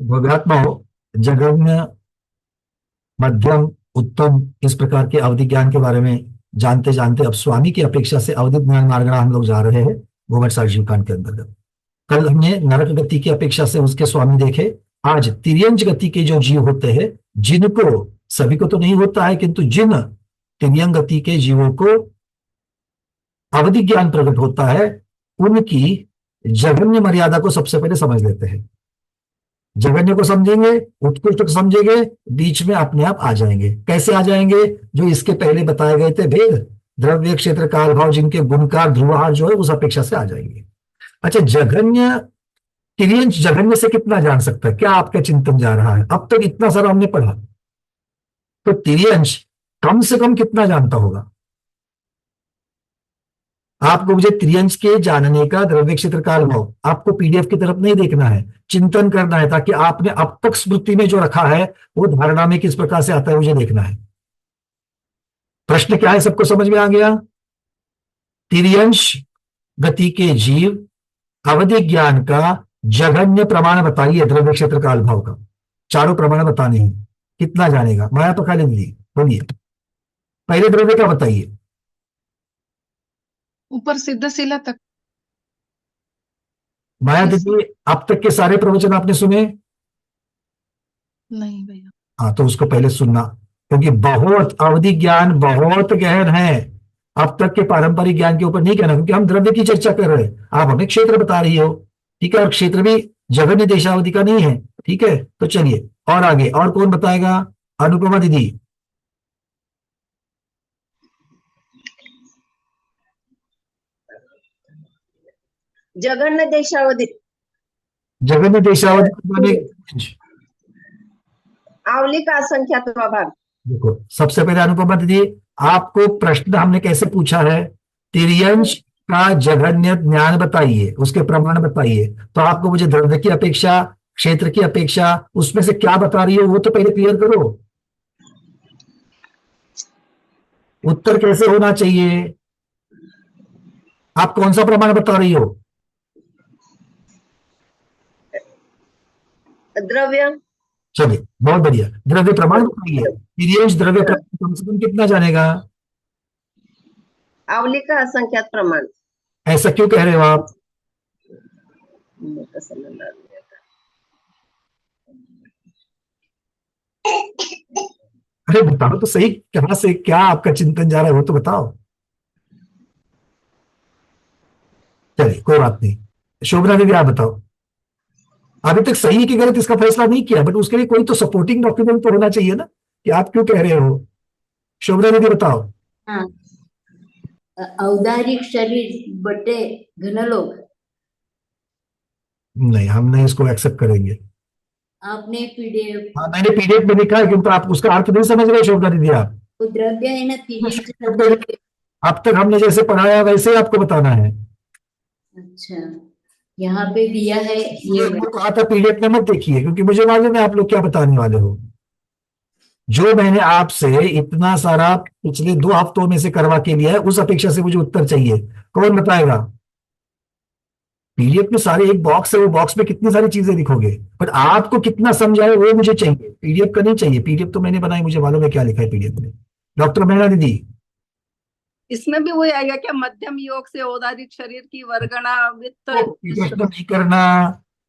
भोगात्मा हो, जघन्य, मध्यम, उत्तम, इस प्रकार के अवधि ज्ञान के बारे में जानते जानते अब स्वामी की अपेक्षा से अवधि ज्ञान मार्गणा हम लोग जा रहे हैं गोबर साजीव कांड के अंतर्गत। कल हमने नरक गति की अपेक्षा से उसके स्वामी देखे। आज तिर्यंज गति के जो जीव होते हैं, जिनको, सभी को तो नहीं होता है, किंतु जिन तिर्यंग गति के जीवों को अवधि ज्ञान प्रकट होता है, उनकी जघन्य मर्यादा को सबसे पहले समझ लेते हैं। जघन्य को समझेंगे, उत्कृष्ट को समझेंगे, बीच में अपने आप आ जाएंगे। कैसे आ जाएंगे? जो इसके पहले बताए गए थे भेद, द्रव्य, क्षेत्र, काल, भाव, जिनके गुणकार ध्रुवहार जो है उस अपेक्षा से आ जाएंगे। अच्छा, जघन्य, तिर्यंश जघन्य से कितना जान सकता है? क्या आपका चिंतन जा रहा है? अब तक इतना सारा हमने पढ़ा, तो तिर्यंश कम से कम कितना जानता होगा? आपको मुझे त्रियंश के जानने का द्रव्य, क्षेत्र, काल, भाव, आपको पीडीएफ की तरफ नहीं देखना है, चिंतन करना है, ताकि आपने अब तक स्मृति में जो रखा है वो धारणा में किस प्रकार से आता है मुझे देखना है। प्रश्न क्या है, सबको समझ में आ गया? तिर्यंश गति के जीव अवधि ज्ञान का जघन्य प्रमाण बताइए, द्रव्य, क्षेत्र, काल, भाव का। चारों प्रमाण बताने हैं, कितना जानेगा? माया तो खाली दी, बोलिए। पहले द्रव्य का बताइए। ऊपर सिद्ध शिला तक। माया दीदी, अब तक के सारे प्रवचन आपने सुने? नहीं भैया। हाँ, तो उसको पहले सुनना, क्योंकि बहुत अवधि ज्ञान बहुत गहन है। अब तक के पारंपरिक ज्ञान के ऊपर नहीं कहना, क्योंकि हम द्रव्य की चर्चा कर रहे हैं, आप हमें क्षेत्र बता रही हो, ठीक है, और क्षेत्र भी जघन्य देशावधि का नहीं है, ठीक है। तो चलिए और आगे, और कौन बताएगा? अनुपमा दीदी। जघन्य देशावधि, जघन्य देशावधि आवली का असंख्यात्वा भाग। देखो, सबसे पहले अनुपमा दीदी, आपको प्रश्न हमने कैसे पूछा है? तिर्यंश का जघन्य ज्ञान बताइए, उसके प्रमाण बताइए। तो आपको मुझे द्रव्य की अपेक्षा, क्षेत्र की अपेक्षा, उसमें से क्या बता रही हो वो तो पहले क्लियर करो। उत्तर कैसे होना चाहिए? आप कौन सा प्रमाण बता रही हो? द्रव्य। चलिए, बहुत बढ़िया, द्रव्य प्रमाण बताइए। तिर्यंश द्रव्य प्रमाण कम से कम कितना जानेगा? आवली का असंख्यात प्रमाण। ऐसा क्यों कह रहे हो आप? अरे बताओ तो सही, कहां से क्या आपका चिंतन जा रहा है वो तो बताओ। चलिए कोई बात नहीं, शोभना दीदी आप बताओ। अभी तक सही है कि गलत इसका फैसला नहीं किया, बट उसके लिए कोई तो सपोर्टिंग डॉक्यूमेंट तो होना चाहिए ना, कि आप क्यों कह रहे हो। शोभना दीदी बताओ। हाँ, औदारिक शरीर बटे घनलोक। नहीं, हम नहीं इसको एक्सेप्ट करेंगे। आपने पीडीएफ, हाँ, मैंने पीडीएफ में लिखा है, क्योंकि आप उसका अर्थ नहीं समझ रहे शोभना दीदी आप। वो द्रव्य है ना, तिर्यंश। अब तक हमने जैसे पढ़ाया वैसे ही आपको बताना है। अच्छा, यहाँ पे दिया है ये। मैं कहा था पीडीएफ में मत देखिए, क्योंकि मुझे मालूम है आप लोग क्या बताने वाले हो। जो मैंने आपसे इतना सारा पिछले 2 हफ्तों में से करवा के लिया है, उस अपेक्षा से मुझे उत्तर चाहिए। कौन बताएगा? पीडीएफ में सारे एक बॉक्स है, वो बॉक्स में कितनी सारी चीजें लिखोगे, बट आपको कितना समझाए वो मुझे चाहिए, पीडीएफ का नहीं चाहिए। पीडीएफ तो मैंने बनाई, मुझे मालूम है क्या लिखा है पीडीएफ में। डॉक्टर मेहरा दीदी, इसमें भी वही आएगा क्या? मध्यम योग से औदारिक शरीर की वर्गणा वित्त प्रश्न नहीं करना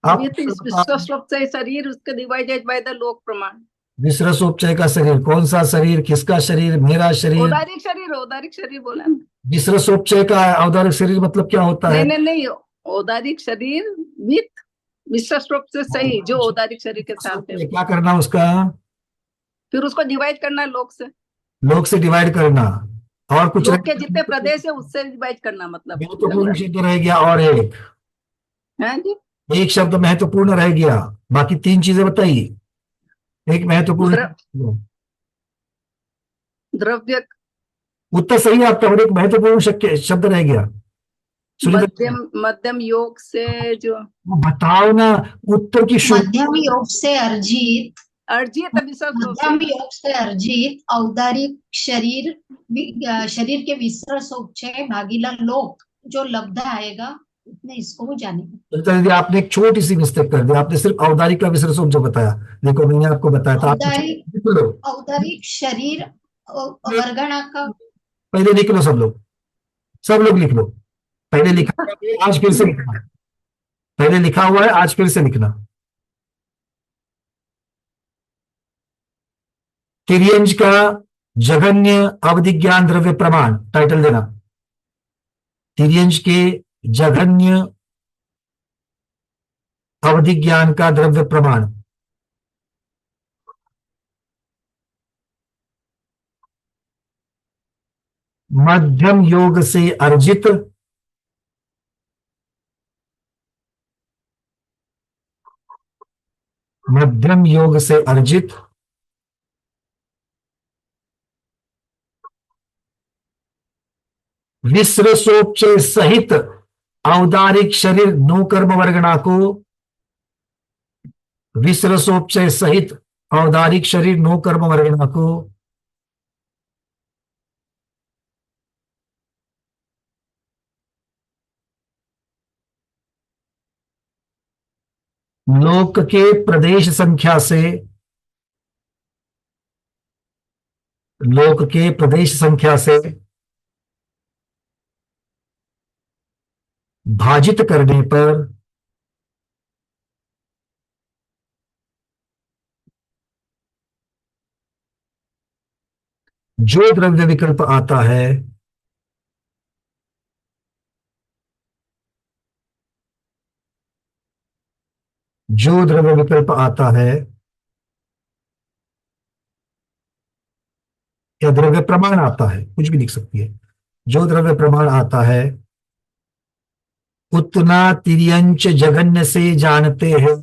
आप। विश्वस्वप से शरीर उसके डिवाइडेड बाय द लोक प्रमाण। विसर्जोपचय का शरीर, कौन सा शरीर, किसका शरीर? मेरा शरीर। औदारिक शरीर बोला ना। विसर्जोपचय का औदारिक शरीर मतलब क्या होता है? नहीं, औदारिक शरीर विथ विश्वस्वप से सही, जो औदारिक शरीर के साथ है। क्या करना उसका? फिर उसको डिवाइड करना है लोक से। लोक से डिवाइड करना, और कुछ लोक के जितने प्रदेश है उससे डिवाइड करना, मतलब महत्वपूर्ण शब्द रह गया, और एक है जी। एक शब्द महत्वपूर्ण रह गया, बाकी 3 चीजें बताइए। एक महत्वपूर्ण द्रव्य, उत्तर सही है आपका, और एक महत्वपूर्ण शब्द रह गया। मध्यम योग से जो, बताओ ना उत्तर की। मध्यम योग से अर्जित, मध्यम योग से अर्जित औदारिक शरीर, शरीर के विसर्जोपचय भागीला लोक जो लब्ध आएगा नहीं, इसको वो जाने। तो दीदी आपने एक छोटी सी मिस्टेक कर दी, आपने सिर्फ औदारिक का विसर्ग जो बताया। देखो मैंने आपको बताया था, आपने औदारिक लिख लो, औदारिक शरीर वर्गणा का। पहले लिख लो सब लोग लिख लो। पहले लिखा हुआ है, आज फिर से लिखना। पहले लिखा हुआ है, आज फिर से लिखना। तिर्यंज का जघन्य अवधि ज्ञान द्रव्य प्रमाण, टाइटल देना, तिर्यंज के जघन्य अवधि ज्ञान का द्रव्य प्रमाण। मध्यम योग से अर्जित मध्यम योग से अर्जित विसृसोपचय सहित औदारिक शरीर नो कर्म वर्गणा को, विसृसोपचय सहित औदारिक शरीर नो कर्म वर्गणा को लोक के प्रदेश संख्या से, लोक के प्रदेश संख्या से भाजित करने पर जो द्रव्य विकल्प आता है जो द्रव्य विकल्प आता है या द्रव्य प्रमाण आता है, कुछ भी लिख सकती है, जो द्रव्य प्रमाण आता है उतना तिर्यंच जघन्य से जानते हैं,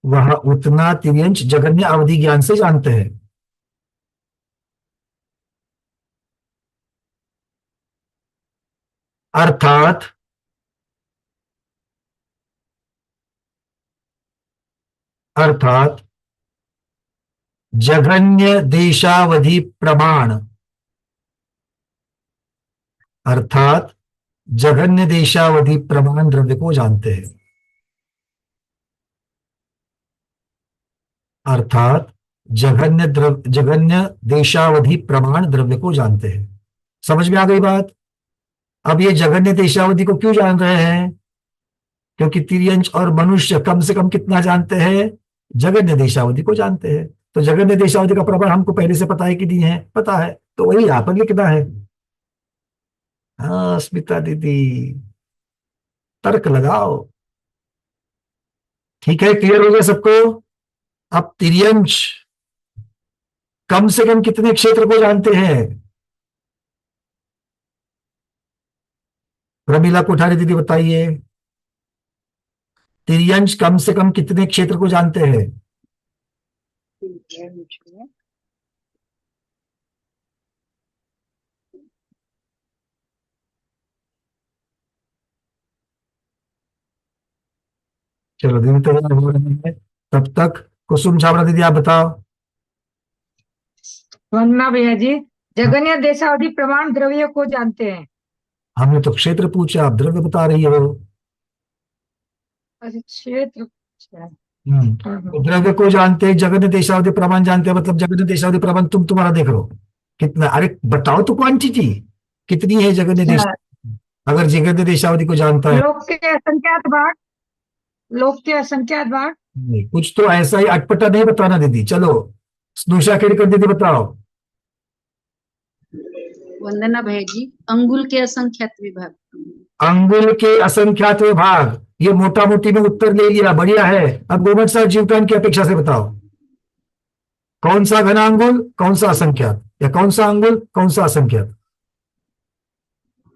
वह उतना तिर्यंच जघन्य अवधि ज्ञान से जानते हैं। अर्थात अर्थात जघन्य देशावधि प्रमाण, अर्थात जघन्य देशावधि प्रमाण द्रव्य को जानते हैं, अर्थात जघन्य देशावधि प्रमाण द्रव्य को जानते हैं। समझ में आ गई बात? अब ये जघन्य देशावधि को क्यों जान रहे हैं? क्योंकि तिर्यंच और मनुष्य कम से कम कितना जानते हैं? जघन्य देशावधि को जानते हैं। तो जघन्य देशावधि का प्रमाण हमको पहले से पता है कि नहीं है? पता है, तो वही यहां पर लिखना है। हाँ स्मिता दीदी, तर्क लगाओ। ठीक है, क्लियर हो गया सबको? अब तिर्यंच कम से कम कितने क्षेत्र को जानते हैं? प्रमिला कोठारी दीदी बताइए, तिर्यंच कम से कम कितने क्षेत्र को जानते हैं? चलो दीदी तैयार हो रहे हैं, तब तक कुसुम छाबड़ा दीदी आप बताओ। वंदना भैया जी, जघन्य देशावधि प्रमाण द्रव्य को जानते हैं। हमने तो क्षेत्र पूछा, आप द्रव्य बता रही हो। अच्छा, क्षेत्र। अच्छा। तो द्रव्य को जानते हैं, जगन्य देशावधि प्रमाण जानते हैं, मतलब जगन्य देशावधि प्रमाण तुम्हारा देख लो कितना। अरे बताओ तो क्वांटिटी कितनी है जगन्य देश, अगर जगन्य देशावधि को जानता है। लोक के असंख्यात भाग, लोक के असंख्यात भाग। नहीं, कुछ तो ऐसा ही अटपटा नहीं बताना दीदी। चलो स्नुषा खेड़कर दीदी बताओ। वंदना भैया जी, अंगुल के असंख्यात विभाग। अंगुल के असंख्यात विभाग, ये मोटा मोटी में उत्तर ले लिया, बढ़िया है। अब गोमट सर जीवकान की अपेक्षा से बताओ, कौन सा घना अंगुल, कौन सा असंख्यात, या कौन सा अंगुल, कौन सा असंख्यात,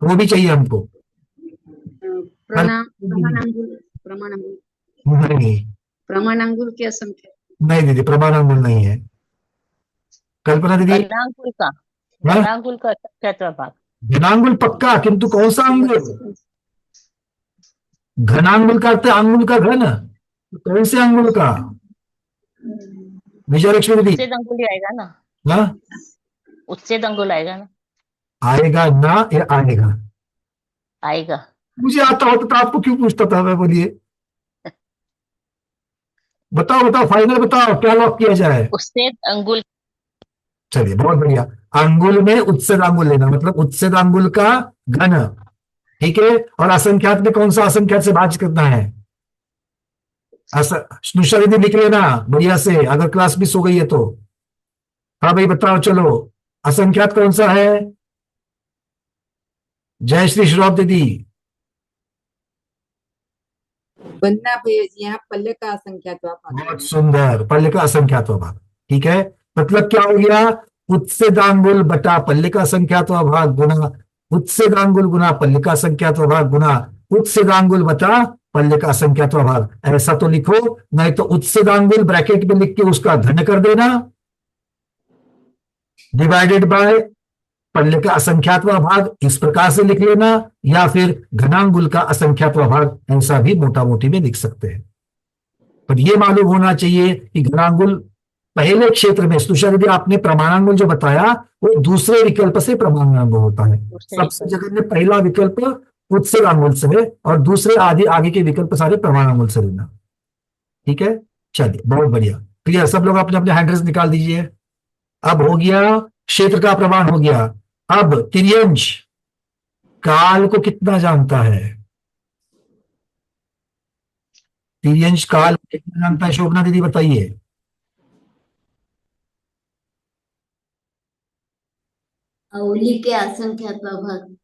वो भी चाहिए हमको। नहीं प्रमाणांगुल के असंख्यात। नहीं दीदी, प्रमाण अंगुल नहीं है। कल्पना दीदी, घनांगुल का, हाँ? घनांगुल का असंख्यात विभाग। घनांगुल पक्का, किंतु कौन सा अंगुल? घनांगुल का अर्थ है अंगुल का घन, तो कौन से अंगुल का? विजयलक्ष्मी दीदी, उच्चेद अंगुल ही आएगा ना, हाँ उच्चेद अंगुल आएगा ना, आएगा ना या आएगा? आएगा। मुझे आता होता तो आपको क्यों पूछता था मैं, बोलिए। बताओ बताओ, फाइनल बताओ, क्या लॉक किया जाए। उच्छेद अंगुल। चलिए बहुत बढ़िया। अंगुल में उत्सेद अंगुल लेना, मतलब उत्सेद अंगुल का घन, ठीक है। और असंख्यात में कौन सा असंख्यात से भाज्य करना है। नुशा दीदी लिख लेना बढ़िया से, अगर क्लास मिस हो गई है तो। हाँ भाई बताओ, चलो असंख्यात कौन सा है। जय श्री श्रॉफ दीदी। वंदना भैया जी, यहाँ पल्ले का असंख्यात भाग। बहुत सुंदर, पल्ले का असंख्यात भाग, ठीक है। मतलब क्या हो गया, उत्सेदांगुल बटा पल्ले का असंख्यात भाग गुना उत्सेदांगुल गुना पल्ले का असंख्यात भाग गुना उत्सेदांगुल बटा पल्ले का असंख्यात भाग। ऐसा तो लिखो, नहीं तो उत्सेदांगुल ब्रैकेट में लिख के उसका घन कर देना, डिवाइडेड बाय पल्ले का असंख्यातवा भाग, इस प्रकार से लिख लेना, या फिर घनांगुल का असंख्यातवा भाग, ऐसा भी मोटा मोटी में लिख सकते हैं। पर यह मालूम होना चाहिए कि घनांगुल पहले क्षेत्र में, तुषार यदि आपने प्रमाणांगुल जो बताया वो दूसरे विकल्प से प्रमाणांगुल होता है। सबसे जगह में पहला विकल्प उत्सेदांगुल से है और दूसरे आगे के विकल्प सारे प्रमाणांगुल से लेना, ठीक है। चलिए बहुत बढ़िया, क्लियर। सब लोग अपने अपने हैंडल्स निकाल दीजिए। अब हो गया क्षेत्र का प्रमाण, हो गया। अब तिर्यंश काल को कितना जानता है। तिर्यंश काल कितना जानता है, शोभना दीदी बताइए। अवली के असंख्यात भाग।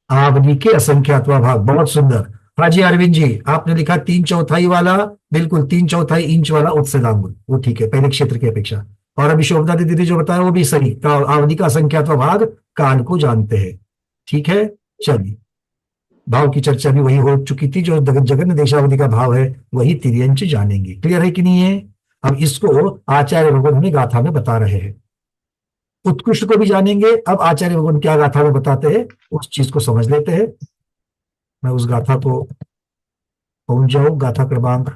आवली के असंख्यातवा भाग, बहुत सुंदर। हाजी अरविंद जी आपने लिखा 3/4 वाला, बिल्कुल 3/4 इंच वाला उत्सेदांगुल, वो ठीक है पहले क्षेत्र की अपेक्षा। और अभी शोभना दीदी जो बताया वो भी सही, आवली का असंख्यातवा भाग काल को जानते हैं, ठीक है। चलिए, भाव की चर्चा भी वही हो चुकी थी, जो जगन देशावधि का भाव है वही तिर्यंश जानेंगे। क्लियर है कि नहीं है। अब इसको आचार्य भगवान हमें गाथा में बता रहे हैं। उत्कृष्ट को भी जानेंगे। अब आचार्य भगवान क्या गाथा में बताते हैं उस चीज को समझ लेते हैं। मैं उस गाथा को पहुंच जाऊं, गाथा क्रमांक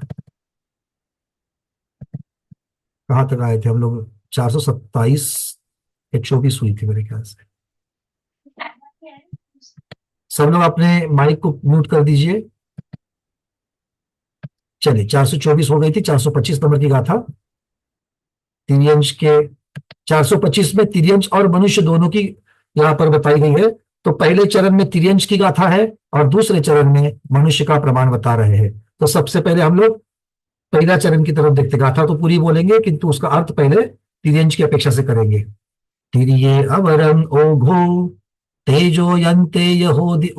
कहां तक आए थे हम लोग, 427 या 24 हुई थी मेरे ख्याल से। सब लोग अपने माइक को म्यूट कर दीजिए। चलिए 424 हो गई थी, 425 नंबर की गाथा तिर्यंश के। 425 में तिर्यंश और मनुष्य दोनों की यहां पर बताई गई है। तो पहले चरण में तिर्यंश की गाथा है और दूसरे चरण में मनुष्य का प्रमाण बता रहे हैं। तो सबसे पहले हम लोग पहला चरण की तरफ देखते, गाथा तो पूरी बोलेंगे किंतु उसका अर्थ पहले तिर्यंश की अपेक्षा से करेंगे। तिर्ये अवरम ओघो तेजो यन्ते यहोदि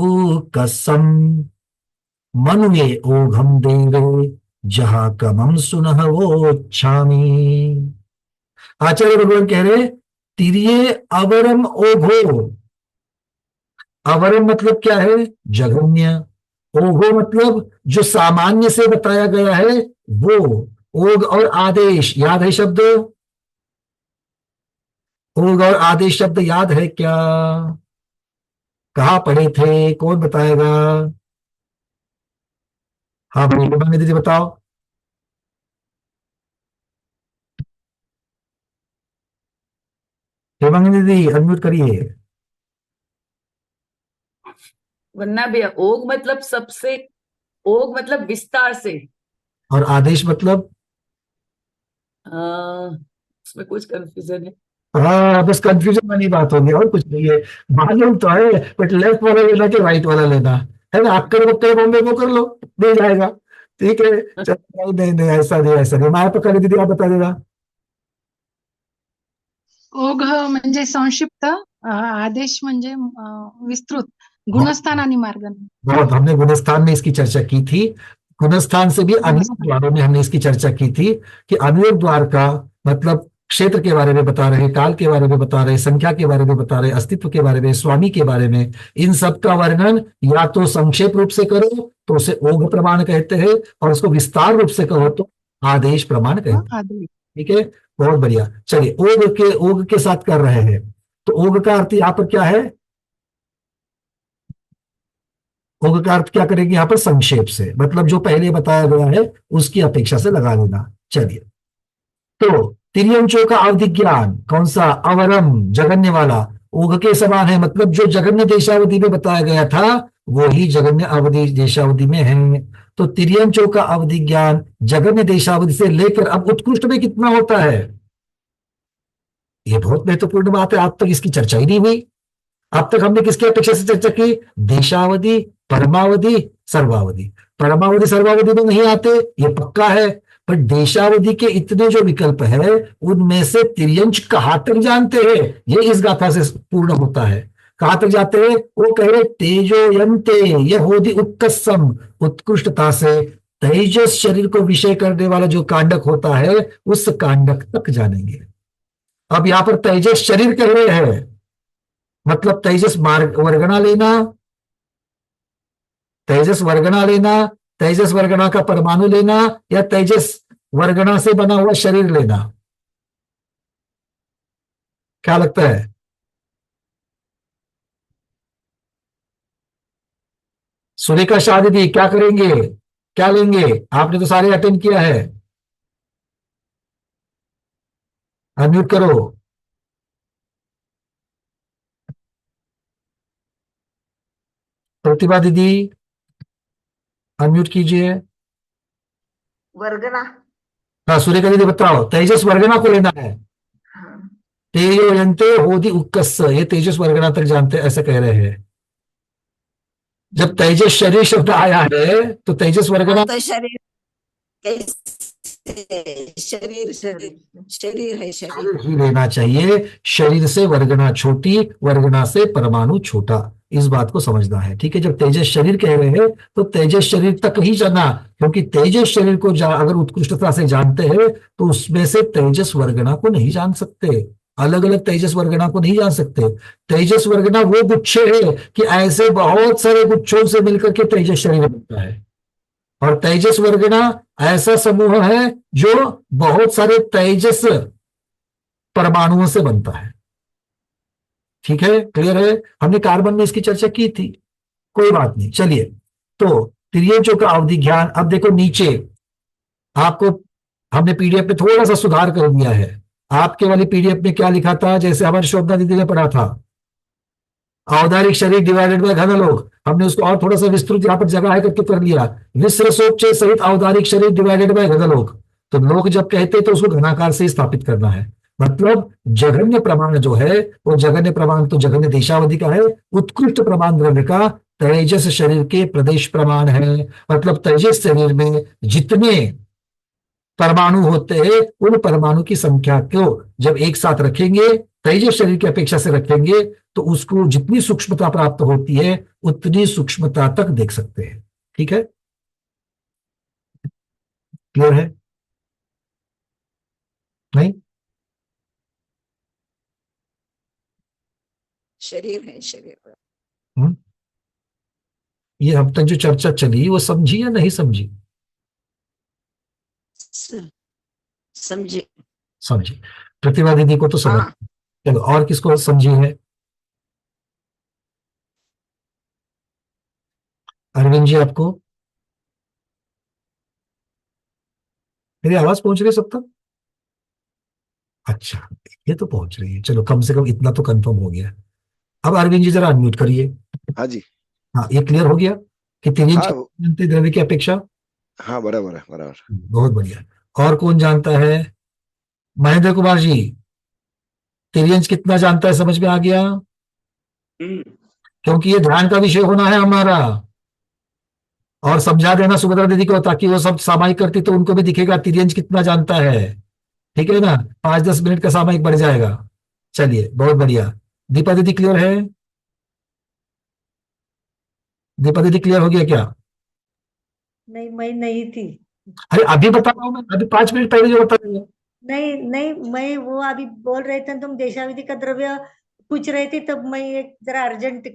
कसम मनुये ओघम देवे जहा कमम सुनह वो छामी। आचार्य भगवान कह रहे तिर्ये अवरम ओघो। अवरम मतलब क्या है, जघन्य। ओघो मतलब जो सामान्य से बताया गया है वो। ओघ और आदेश याद है शब्द, ओघ और आदेश शब्द याद है क्या, कहाँ पढ़े थे, कौन बताएगा। हाँ भाई हेमांगी दीदी बताओ। हेमांगी दीदी अनम्यूट करिए। वरना भैया ओग मतलब सबसे, ओग मतलब विस्तार से, और आदेश मतलब, उसमें कुछ कंफ्यूजन है। हाँ बस कंफ्यूजन वाली बात होगी और कुछ नहीं है। मालूम तो है बट लेफ्ट वाला लेना कि राइट वाला लेना है ना। आप करो बॉम्बे को कर लो, मिल जाएगा, ठीक है। चलो नहीं नहीं ऐसा नहीं, ऐसा नहीं। माया पकड़ दीदी आप बता देना। ओघ म्हणजे संक्षिप्त, आदेश म्हणजे विस्तृत, गुणस्थान आणि मार्ग। बहुत, हमने गुणस्थान में इसकी चर्चा की थी। गुणस्थान से भी अनुयोग द्वारों में हमने इसकी चर्चा की थी कि अनुयोग द्वार का मतलब क्षेत्र के बारे में बता रहे, काल के बारे में बता रहे, संख्या के बारे में बता रहे, अस्तित्व के बारे में, स्वामी के बारे में, इन सब का वर्णन या तो संक्षेप रूप से करो तो उसे ओघ प्रमाण कहते हैं, और उसको विस्तार रूप से कहो तो आदेश प्रमाण कहते हैं, ठीक है। बहुत बढ़िया। चलिए ओघ के साथ कर रहे हैं। तो ओघ का अर्थ यहाँ पर क्या है, ओघ का अर्थ क्या करेंगे यहाँ पर संक्षेप से, मतलब जो पहले बताया गया है उसकी अपेक्षा से लगा लेना। चलिए, तो तिर्यंचों का अवधि ज्ञान कौन सा, अवरम जगन्य वाला, ओघ के समान है, मतलब जो जगन्य देशावधि में बताया गया था वही जगन्य अवधि देशावधि में है। तो तिर्यंचों का अवधि ज्ञान जगन्य देशावधि से लेकर अब उत्कृष्ट में कितना होता है, ये बहुत महत्वपूर्ण बात है। आज तक इसकी चर्चा ही नहीं हुई। अब तक हमने किसकी अपेक्षा से चर्चा की, देशावधि, परमावधि, सर्वावधि। परमावधि सर्वावधि में नहीं आते, ये पक्का है, पर देशावधि के इतने जो विकल्प है उनमें से तिर्यंच कहां तक जानते हैं, ये इस गाथा से पूर्ण होता है। कहां तक जाते हैं, वो कह रहे तेजोयंते यहोदि उत्कर्षम, उत्कृष्टता से तेजस शरीर को विषय करने वाला जो कांडक होता है उस कांडक तक जानेंगे। अब यहां पर तेजस शरीर कह रहे हैं, मतलब तेजस मार्ग वर्गना लेना, तेजस वर्गना लेना, तेजस वर्गना का परमाणु लेना, या तेजस वर्गना से बना हुआ शरीर लेना, क्या लगता है? सुरेखा शाह दीदी क्या करेंगे, क्या लेंगे? आपने तो सारे अटेंड किया है, अनम्यूट करो। प्रतिभा दीदी अनम्यूट कीजिए। वर्गना। हाँ सुरेखा दीदी बताओ, तेजस वर्गना को लेना है। तेजोयंते होदि उत्कर्ष, ये तेजस वर्गना तक जानते ऐसा कह रहे हैं। जब तेजस शरीर शब्द आया है तो तेजस वर्गना तो शरीर शरीर शरीर है, शरीर ही लेना चाहिए। शरीर से वर्गना छोटी, वर्गना से परमाणु छोटा, इस बात को समझना है। ठीक है, जब तेजस शरीर कह रहे हैं तो तेजस शरीर तक ही जाना, क्योंकि तेजस शरीर को अगर उत्कृष्टता से जानते हैं तो उसमें से तेजस वर्गना को नहीं जान सकते, अलग अलग तेजस वर्गना को नहीं जान सकते। तेजस वर्गना वो गुच्छे है कि ऐसे बहुत सारे गुच्छों से मिलकर के तेजस शरीर बनता है, और तेजस वर्गना ऐसा समूह है जो बहुत सारे तेजस परमाणुओं से बनता है। ठीक है, क्लियर है? हमने कार्बन में इसकी चर्चा की थी, कोई बात नहीं। चलिए, तो तिर्यंचों का अवधि ज्ञान। अब देखो नीचे आपको हमने पीडीएफ में थोड़ा सा सुधार कर दिया है। आपके वाली पीडीएफ में क्या लिखा था, जैसे हमारी शोभना दीदी ने पढ़ा था, औदारिक शरीर डिवाइडेड बाय घनलोक, हमने उसको और थोड़ा सा विस्तृत यहाँ पर जगह है करके कर लिया, विश्रसोपचय सहित औदारिक शरीर डिवाइडेड बाय घनलोक। तो लोक जब कहते तो उसको घनाकार से स्थापित करना है, मतलब जघन्य प्रमाण जो है वो जघन्य प्रमाण तो जघन्य देशावधि का है, उत्कृष्ट प्रमाण द्रव्य का तेजस शरीर के प्रदेश प्रमाण है। मतलब तेजस शरीर में जितने परमाणु होते हैं उन परमाणु की संख्या को जब एक साथ रखेंगे, तेजस शरीर की अपेक्षा से रखेंगे, तो उसको जितनी सूक्ष्मता प्राप्त होती है उतनी सूक्ष्मता तक देख सकते हैं। ठीक है, क्लियर है? नहीं, शरीर है, शरीर। ये अब तक जो चर्चा चली वो समझी या नहीं समझी? समझे, समझी। प्रतिभा दीदी को तो समझ। हाँ। चलो, और किसको समझी है? अरविंद जी, आपको मेरी आवाज पहुंच रही है सब तक? अच्छा, ये तो पहुंच रही है, चलो कम से कम इतना तो कंफर्म हो गया। अब अरविंद जी जरा अनम्यूट करिए। हाँ जी। हाँ, ये क्लियर हो गया कि तिर्यंच द्रव्य की अपेक्षा। हाँ, बराबर है, बराबर। बहुत बढ़िया। और कौन जानता है? महेंद्र कुमार जी, तिर्यंच कितना जानता है, समझ में आ गया? क्योंकि ये ध्यान का विषय होना है हमारा, और समझा देना सुभद्रा दीदी को, ताकि वो सब सामायिक करती तो उनको भी दिखेगा तिर्यंच कितना जानता है। ठीक है ना, 5-10 मिनट का सामायिक बढ़ जाएगा। चलिए, बहुत बढ़िया। दीपा दीदी क्लियर है? दीपा दीदी क्लियर हो गया क्या? नहीं, मैं नहीं थी। अरे अभी बता रहा हूं मैं, अभी 5 मिनट पहले जो बता रही हूँ। नहीं नहीं, मैं वो अभी बोल रहे थे, तुम देशावधि का द्रव्य पूछ रहे थे, तब मैं एक जरा अर्जेंट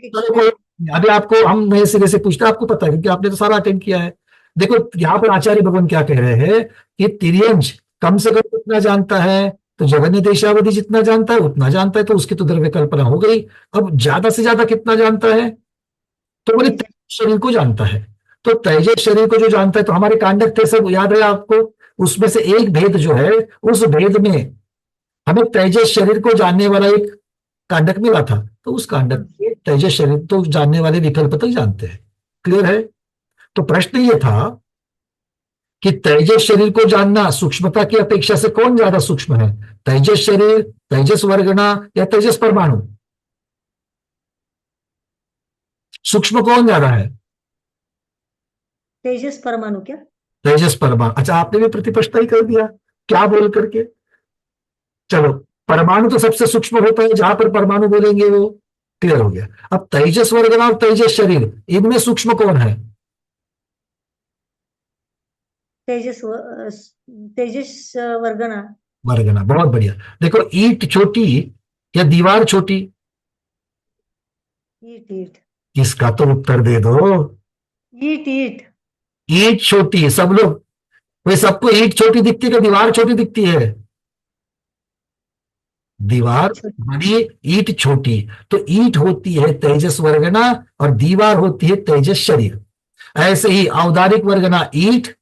अभी आपको हम नए सिरे से पूछते हैं, आपको पता है क्योंकि आपने तो सारा अटेंड किया है। देखो यहाँ पर आचार्य भगवान क्या कह रहे हैं कि तिर्यंच कम से कम उतना जानता है, तो जगन्य देशावधि जितना जानता है उतना जानता है, तो उसकी तो द्रव्य कल्पना हो गई। अब ज्यादा से ज्यादा कितना जानता है, तो बोले तेजस शरीर को जानता है। तो तेजस शरीर को जो जानता है, तो हमारे कांडक थे सब याद है आपको, उसमें से एक भेद जो है, उस भेद में हमें तेजस शरीर को जानने वाला एक कांडक मिला था, तो उस कांडक के तेजस शरीर तो जानने वाले विकल्प तक जानते हैं। क्लियर है? तो प्रश्न ये था कि तेजस शरीर को जानना सूक्ष्मता की अपेक्षा से कौन ज्यादा सूक्ष्म है, तेजस शरीर, तेजस वर्गना या तेजस परमाणु? सूक्ष्म कौन ज्यादा है? तेजस परमाणु क्या? तेजस परमाणु। अच्छा, आपने भी प्रतिपक्षता ही कर दिया, क्या बोल करके। चलो, परमाणु तो सबसे सूक्ष्म होता है, जहां पर परमाणु बोलेंगे वो क्लियर हो गया। अब तेजस वर्गना और तेजस शरीर, इनमें सूक्ष्म कौन है? तेजस वर्गना। वर्गना, बहुत बढ़िया। देखो, ईंट छोटी या दीवार छोटी? ईट ईट इसका तो उत्तर दे दो। ईट ईट ईंट छोटी, सब लोग, वे सबको ईंट छोटी दिखती है कि दीवार छोटी दिखती है? दीवार बड़ी, ईंट छोटी। तो ईंट होती है तेजस वर्गना और दीवार होती है तेजस शरीर। ऐसे ही औदारिक वर्गना ईंट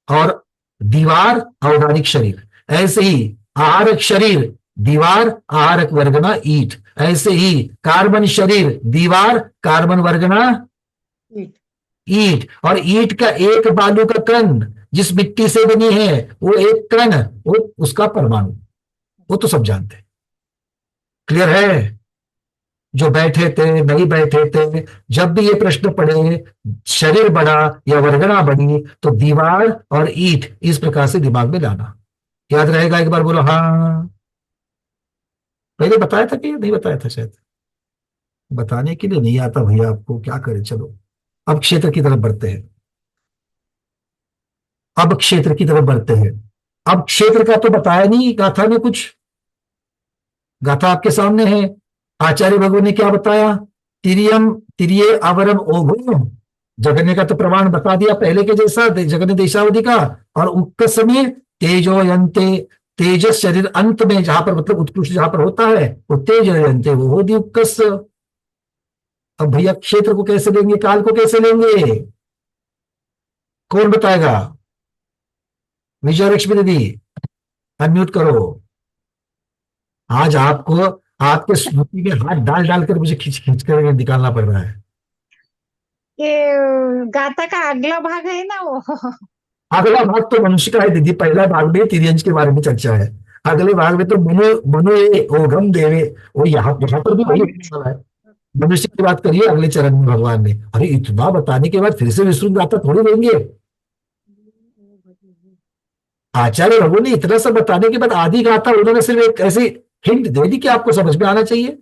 और दीवार औदारिक शरीर। ऐसे ही आहारक शरीर दीवार, आहारक वर्गना ईंट। ऐसे ही कार्बन शरीर दीवार, कार्बन वर्गना ईट। ईंट। और ईंट का एक बालू का कण जिस मिट्टी से बनी है, वो एक कण, वो उसका परमाणु, वो तो सब जानते हैं। क्लियर है? जो बैठे थे, नहीं बैठे थे, जब भी ये प्रश्न पड़े, शरीर बड़ा या वर्गना बड़ी, तो दीवार और ईंट इस प्रकार से दिमाग में लाना। याद रहेगा? एक बार बोलो हाँ। पहले बताया था कि नहीं बताया था? शायद बताने के लिए नहीं आता भैया, आपको क्या करें। चलो, अब क्षेत्र की तरफ बढ़ते हैं। अब क्षेत्र की तरफ बढ़ते हैं। अब क्षेत्र का तो बताया नहीं गाथा में कुछ। गाथा आपके सामने है। आचार्य भगवान ने क्या बताया? तिरियम तिरिये अवरम ओघो। जगन्य का तो प्रमाण बता दिया पहले के जैसा, जगन्य देशावधि का। और उत्कर्ष में तेजो यंते, तेजस शरीर अंत में जहां पर मतलब उत्कृष्ट जहां पर होता है, वो तेजो यंते, वो होती उत्कर्ष। अब भैया क्षेत्र को कैसे लेंगे, काल को कैसे लेंगे? कौन बताएगा? विजयलक्ष्मी दीदी अनम्यूट करो। आज आपको आपके स्मृति में हाथ डाल डालकर मुझे खींच खींच कर निकालना पड़ रहा है। ये गाथा का अगला भाग है ना वो। अगला भाग तो मनुष्य का है दीदी। पहला भाग में तिर्यंश के बारे में चर्चा है, अगले भाग में तो मनु मनु ये ओघम देवे, वो यहाँ पर भी वही होने वाला है। मनुष्य की बात करिए अगले चरण में भगवान ने। अरे इतना बताने के बाद फिर से विस्तृत गाथा थोड़ी लेंगे। आचार्य भगवान ने इतना सब बताने के बाद आधी गाथा उन्होंने सिर्फ एक ऐसी हिंट दे दी कि आपको समझ में आना चाहिए।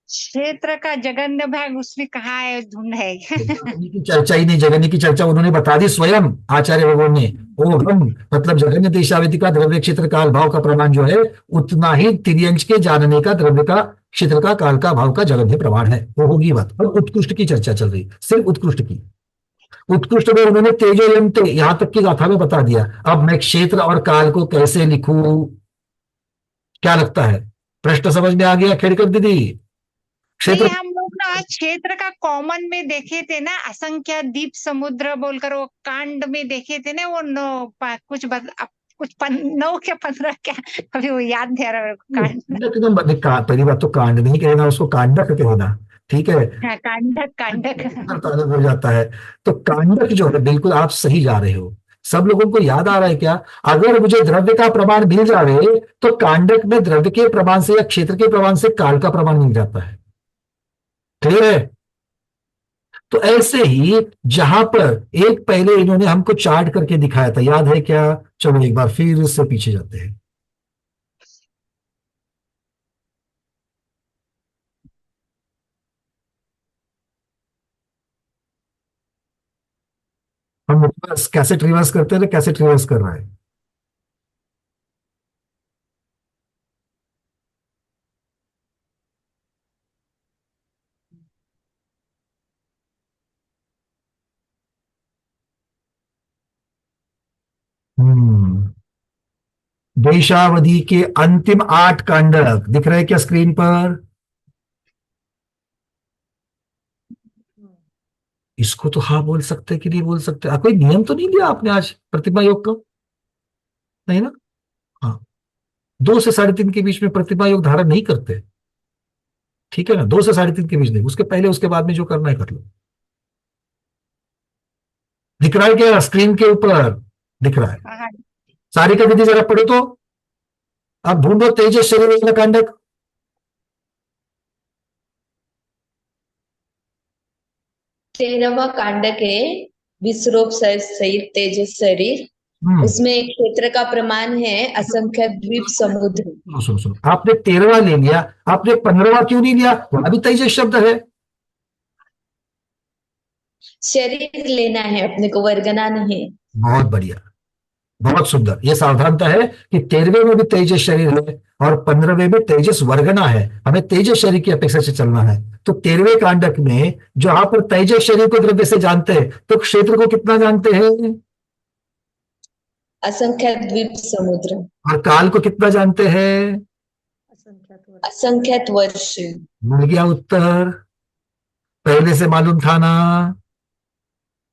क्षेत्र का जगन्य भाग उसमें कहा है, ढूंढ है। जगन्य की चर्चा ही नहीं, जगन्य की चर्चा उन्होंने बता दी स्वयं आचार्य भगवान ने। ओघम मतलब जगन्य देशावधि का द्रव्य क्षेत्र काल भाव का प्रमाण जो है, उतना ही तिर्यंश के जानने का द्रव्य का क्षेत्र का काल का भाव का जगन्य प्रमाण है। वो होगी बात। और उत्कृष्ट की चर्चा चल रही, सिर्फ उत्कृष्ट की। उत्कृष्ट में उन्होंने तेजोयंते यहां तक की गाथा में बता दिया। अब मैं क्षेत्र और काल को कैसे लिखूं? क्या लगता है? प्रश्न समझ में आ गया खेड़कर दीदी? क्षेत्र हम लोग ना क्षेत्र का कॉमन में देखे थे ना, असंख्य द्वीप समुद्र बोलकर वो कांड में देखे थे ना, वो कुछ 9 के 15 क्या, अभी वो याद नहीं आ रहा कांड। एकदम पहली बात तो कांड नहीं कहना, उसको कांडक कहना, ठीक है? हाँ, कांडक हो जाता है। तो कांडक जो है, बिल्कुल आप सही जा रहे हो। सब लोगों को याद आ रहा है क्या? अगर मुझे द्रव्य का प्रमाण मिल जाए तो कांडक में द्रव्य के प्रमाण से या क्षेत्र के प्रमाण से काल का प्रमाण मिल जाता है। क्लियर है? तो ऐसे ही जहां पर एक पहले इन्होंने हमको चार्ट करके दिखाया था, याद है क्या? चलो एक बार फिर से पीछे जाते हैं। हम कैसेट रिवर्स करते हैं, कैसेट रिवर्स कर रहा है। देशावधि के अंतिम 8 कांडक दिख रहे हैं क्या स्क्रीन पर? इसको तो हाँ बोल सकते कि नहीं बोल सकते? कोई नियम तो नहीं लिया आपने आज प्रतिमा योग का? नहीं ना? हाँ, 2 से 3.5 के बीच में प्रतिमा योग धारण नहीं करते। ठीक है ना, 2 से 3.5 के बीच नहीं, उसके पहले उसके बाद में जो करना है कर लो। दिख रहा है क्या स्क्रीन के ऊपर? दिख रहा है। हाँ सारिका दीदी जरा पढ़ो तो। अब ढूंढो तेजस शरीर कांडक। तेरहवा कांडक है विश्वरूप सहित तेजस शरीर। हम्म, उसमें एक क्षेत्र का प्रमाण है असंख्य द्वीप समुद्र। सुनो सुनो, आपने 13वां ले लिया, आपने 15वां क्यों नहीं लिया? वहां भी तेजस शब्द है। शरीर लेना है अपने को, वर्गना नहीं। बहुत बढ़िया, बहुत सुंदर। ये सावधानता है कि 13वें में भी तेजस शरीर है और 15वें में तेजस वर्गना है। हमें तेजस शरीर की अपेक्षा से चलना है। तो 13वें कांडक में जहां पर तेजस शरीर को द्रव्य से जानते हैं, तो क्षेत्र को कितना जानते हैं? असंख्य द्वीप समुद्र। और काल को कितना जानते हैं? असंख्यत वर्ष। मिल गया उत्तर, पहले से मालूम था ना।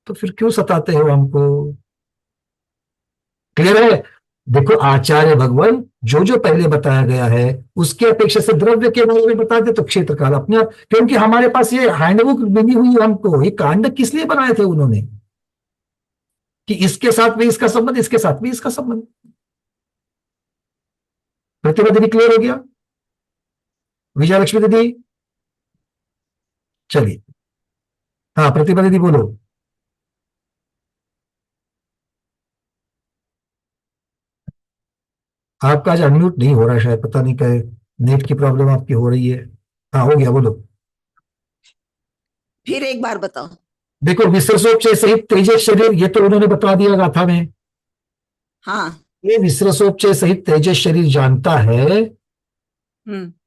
तो फिर क्यों सताते हो हमको? क्लियर है? देखो आचार्य भगवान जो जो पहले बताया गया है उसके अपेक्षा से द्रव्य के बारे में बता दे तो क्षेत्र काल अपने आप, क्योंकि हमारे पास ये हैंडबुक मिली हुई है हमको। ये कांडक किस लिए बनाए थे उन्होंने? कि इसके साथ भी इसका संबंध, इसके साथ भी इसका संबंध। प्रतिभा दीदी क्लियर हो गया? विजयलक्ष्मी दीदी चलिए, हाँ प्रतिभा दीदी बोलो। आपका आज अनम्यूट नहीं हो रहा है शायद, पता नहीं क्या नेट की प्रॉब्लम आपकी हो रही है। हाँ हो गया, बोलो। फिर एक बार बताओ। देखो विश्वसोपचय सहित तेजस शरीर, ये तो उन्होंने बता दिया गाथा में। हाँ। ये विश्वसोपचय सहित तेजस शरीर जानता है,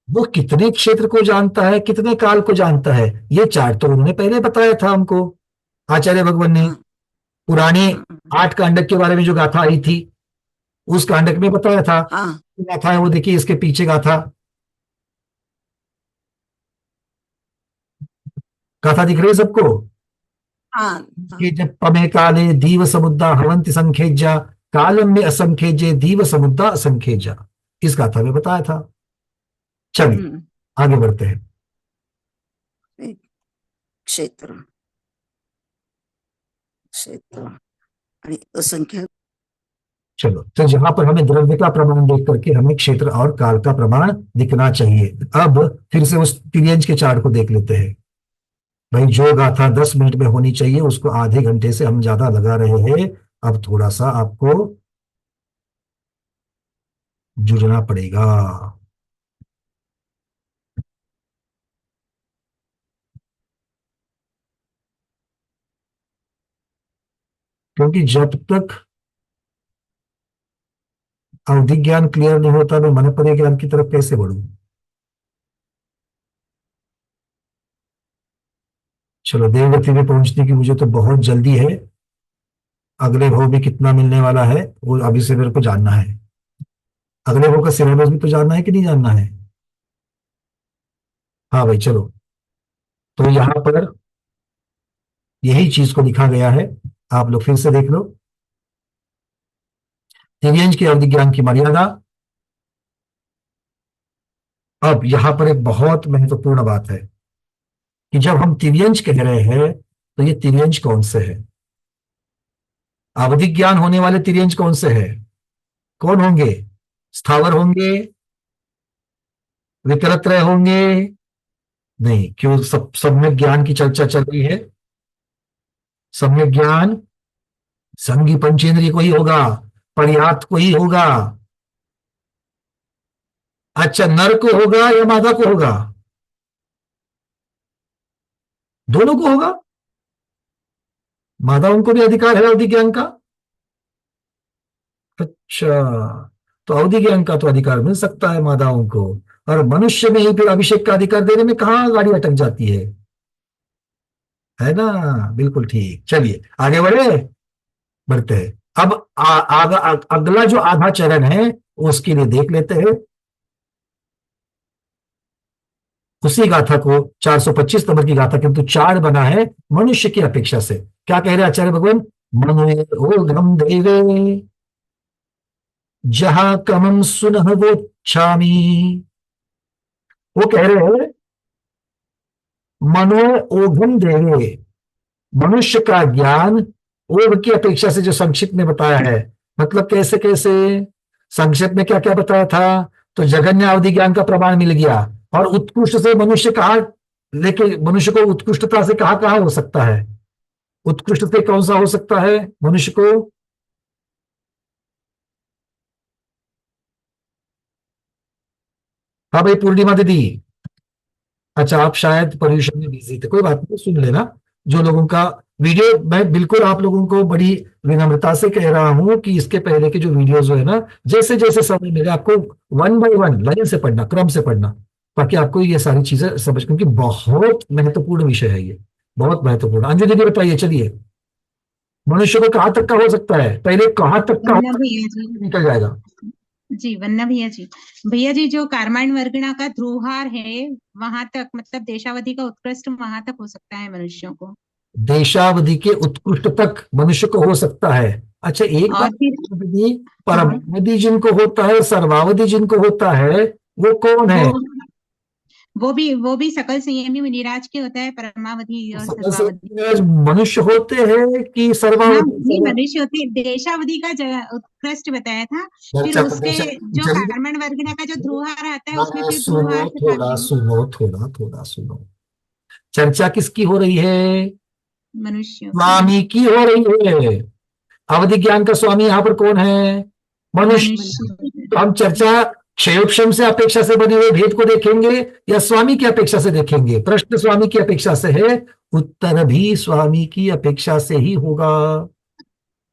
वो कितने क्षेत्र को जानता है, कितने काल को जानता है, ये 4 तो उन्होंने पहले बताया था हमको आचार्य भगवान ने। पुराने 8 कांडक के बारे में जो गाथा आई थी उस कांडक में बताया था। हाँ। गाथा है वो देखिए, इसके पीछे गाथा गाथा दिख रही है सबको? हाँ। कि जब पमे काले दीव समुद्रा हवंति संखेज्या कालम में असंखेजे दीव समुद्रा असंखेज्या, इस गाथा में बताया था। चलिए आगे बढ़ते हैं। क्षेत्र क्षेत्र आणि असंख्य। चलो, तो जहां पर हमें द्रव्य का प्रमाण देख करके हमें क्षेत्र और काल का प्रमाण दिखना चाहिए। अब फिर से उस तिर्यंज के चार्ट को देख लेते हैं। भाई जो गाथा 10 मिनट में होनी चाहिए उसको आधे घंटे से हम ज्यादा लगा रहे हैं। अब थोड़ा सा आपको जुड़ना पड़ेगा। क्योंकि जब तक अवधि ज्ञान क्लियर नहीं होता मैं मनपदे ज्ञान की तरफ कैसे बढ़ूं? चलो, देवगति में पहुंचने की मुझे तो बहुत जल्दी है। अगले भाव में कितना मिलने वाला है वो अभी से मेरे को जानना है। अगले भाव का सिलेबस भी तो जानना है कि नहीं जानना है? हाँ भाई चलो, तो यहां पर यही चीज को लिखा गया है, आप लोग फिर से देख लो। तिर्यंज के अवधि ज्ञान की मर्यादा। अब यहां पर एक बहुत महत्वपूर्ण बात है कि जब हम तिर्यंज कह रहे हैं तो ये तिर्यंज कौन से है? अवधि ज्ञान होने वाले तिर्यंज कौन से है? कौन होंगे? स्थावर होंगे? विकलत्रय होंगे? नहीं, क्यों? सब सम्यक ज्ञान की चर्चा चल रही है। सम्यक ज्ञान संगी पंचेंद्रिय को ही होगा, पर्याप्त को ही होगा। अच्छा, नर को होगा या मादा को होगा? दोनों को होगा। मादाओं को भी अधिकार है अवधि ज्ञान का। अच्छा, तो अवधि ज्ञान का तो अधिकार मिल सकता है मादाओं को, और मनुष्य में ही फिर अभिषेक का अधिकार देने में कहां गाड़ी अटक जाती है ना? बिल्कुल ठीक। चलिए आगे बढ़ते हैं। अब अगला जो आधा चरण है उसके लिए देख लेते हैं उसी गाथा को। 425 नंबर की गाथा, किंतु 4 बना है मनुष्य की अपेक्षा से। क्या कह रहे आचार्य भगवान? मनुए ओघम देवे जहां कमम सुनह वो छामी। वो कह रहे हैं मनो ओघम देवे, मनुष्य का ज्ञान ओघ की अपेक्षा से जो संक्षिप्त में बताया है, मतलब कैसे कैसे, संक्षिप्त में क्या क्या बताया था, तो जगन्य अवधि ज्ञान का प्रमाण मिल गया। और उत्कृष्ट से मनुष्य कहाँ लेके, मनुष्य को उत्कृष्टता से कहाँ कहाँ हो सकता है, उत्कृष्ट से कौन सा हो सकता है मनुष्य को, हाँ भाई पूर्णिमा दीदी, अच्छा आप शायद पर्यूषण में बिजी थे, कोई बात नहीं, सुन लेना। जो लोगों का वीडियो, मैं बिल्कुल आप लोगों को बड़ी विनम्रता से कह रहा हूं कि इसके पहले के जो वीडियोस है ना, जैसे जैसे समय मिले आपको वन बाय वन लाइन से पढ़ना, क्रम से पढ़ना, ताकि आपको ये सारी चीजें समझ, क्योंकि बहुत महत्वपूर्ण विषय है ये, बहुत महत्वपूर्ण। अंजू दीदी बताइए, चलिए मनुष्य को कहाँ तक का हो सकता है, पहले कहाँ तक का हो वन्ना सकता भैया है, जी, निकल जाएगा। जी वन्ना भैया जी जो कार्मायण वर्गणा का ध्रुवहार है वहां तक, मतलब देशावधि का उत्कृष्ट वहां तक हो सकता है मनुष्यों को। देशावधि के उत्कृष्ट तक मनुष्य को हो सकता है। अच्छा एक और बात फिर दीदी, परमावधि जिनको होता है, सर्वावधि जिनको होता है, वो कौन है? वो भी सकल संयमी मुनिराज के होता है, परमावधि और सर्वावधि। मनुष्य होते हैं कि हाँ सर्वावधि? नहीं, मनुष्य होते, देशावधि का उत्कृष्ट बताया था, फिर उसके जो कार्मायण वर्गणा का जो ध्रुवहार आता है उसमें फिर ध्रुवहार से थोड़ा भाग सुनो, थोड़ा सुनो, चर्चा किसकी हो रही है? मनुष्यों की। स्वामी की हो रही है। अवधि ज्ञान का स्वामी यहाँ पर कौन है? मनुष्य। तो हम चर्चा क्षयोपम से अपेक्षा से बने हुए भेद को देखेंगे या स्वामी की अपेक्षा से देखेंगे? प्रश्न स्वामी की अपेक्षा से है, उत्तर भी स्वामी की अपेक्षा से ही होगा।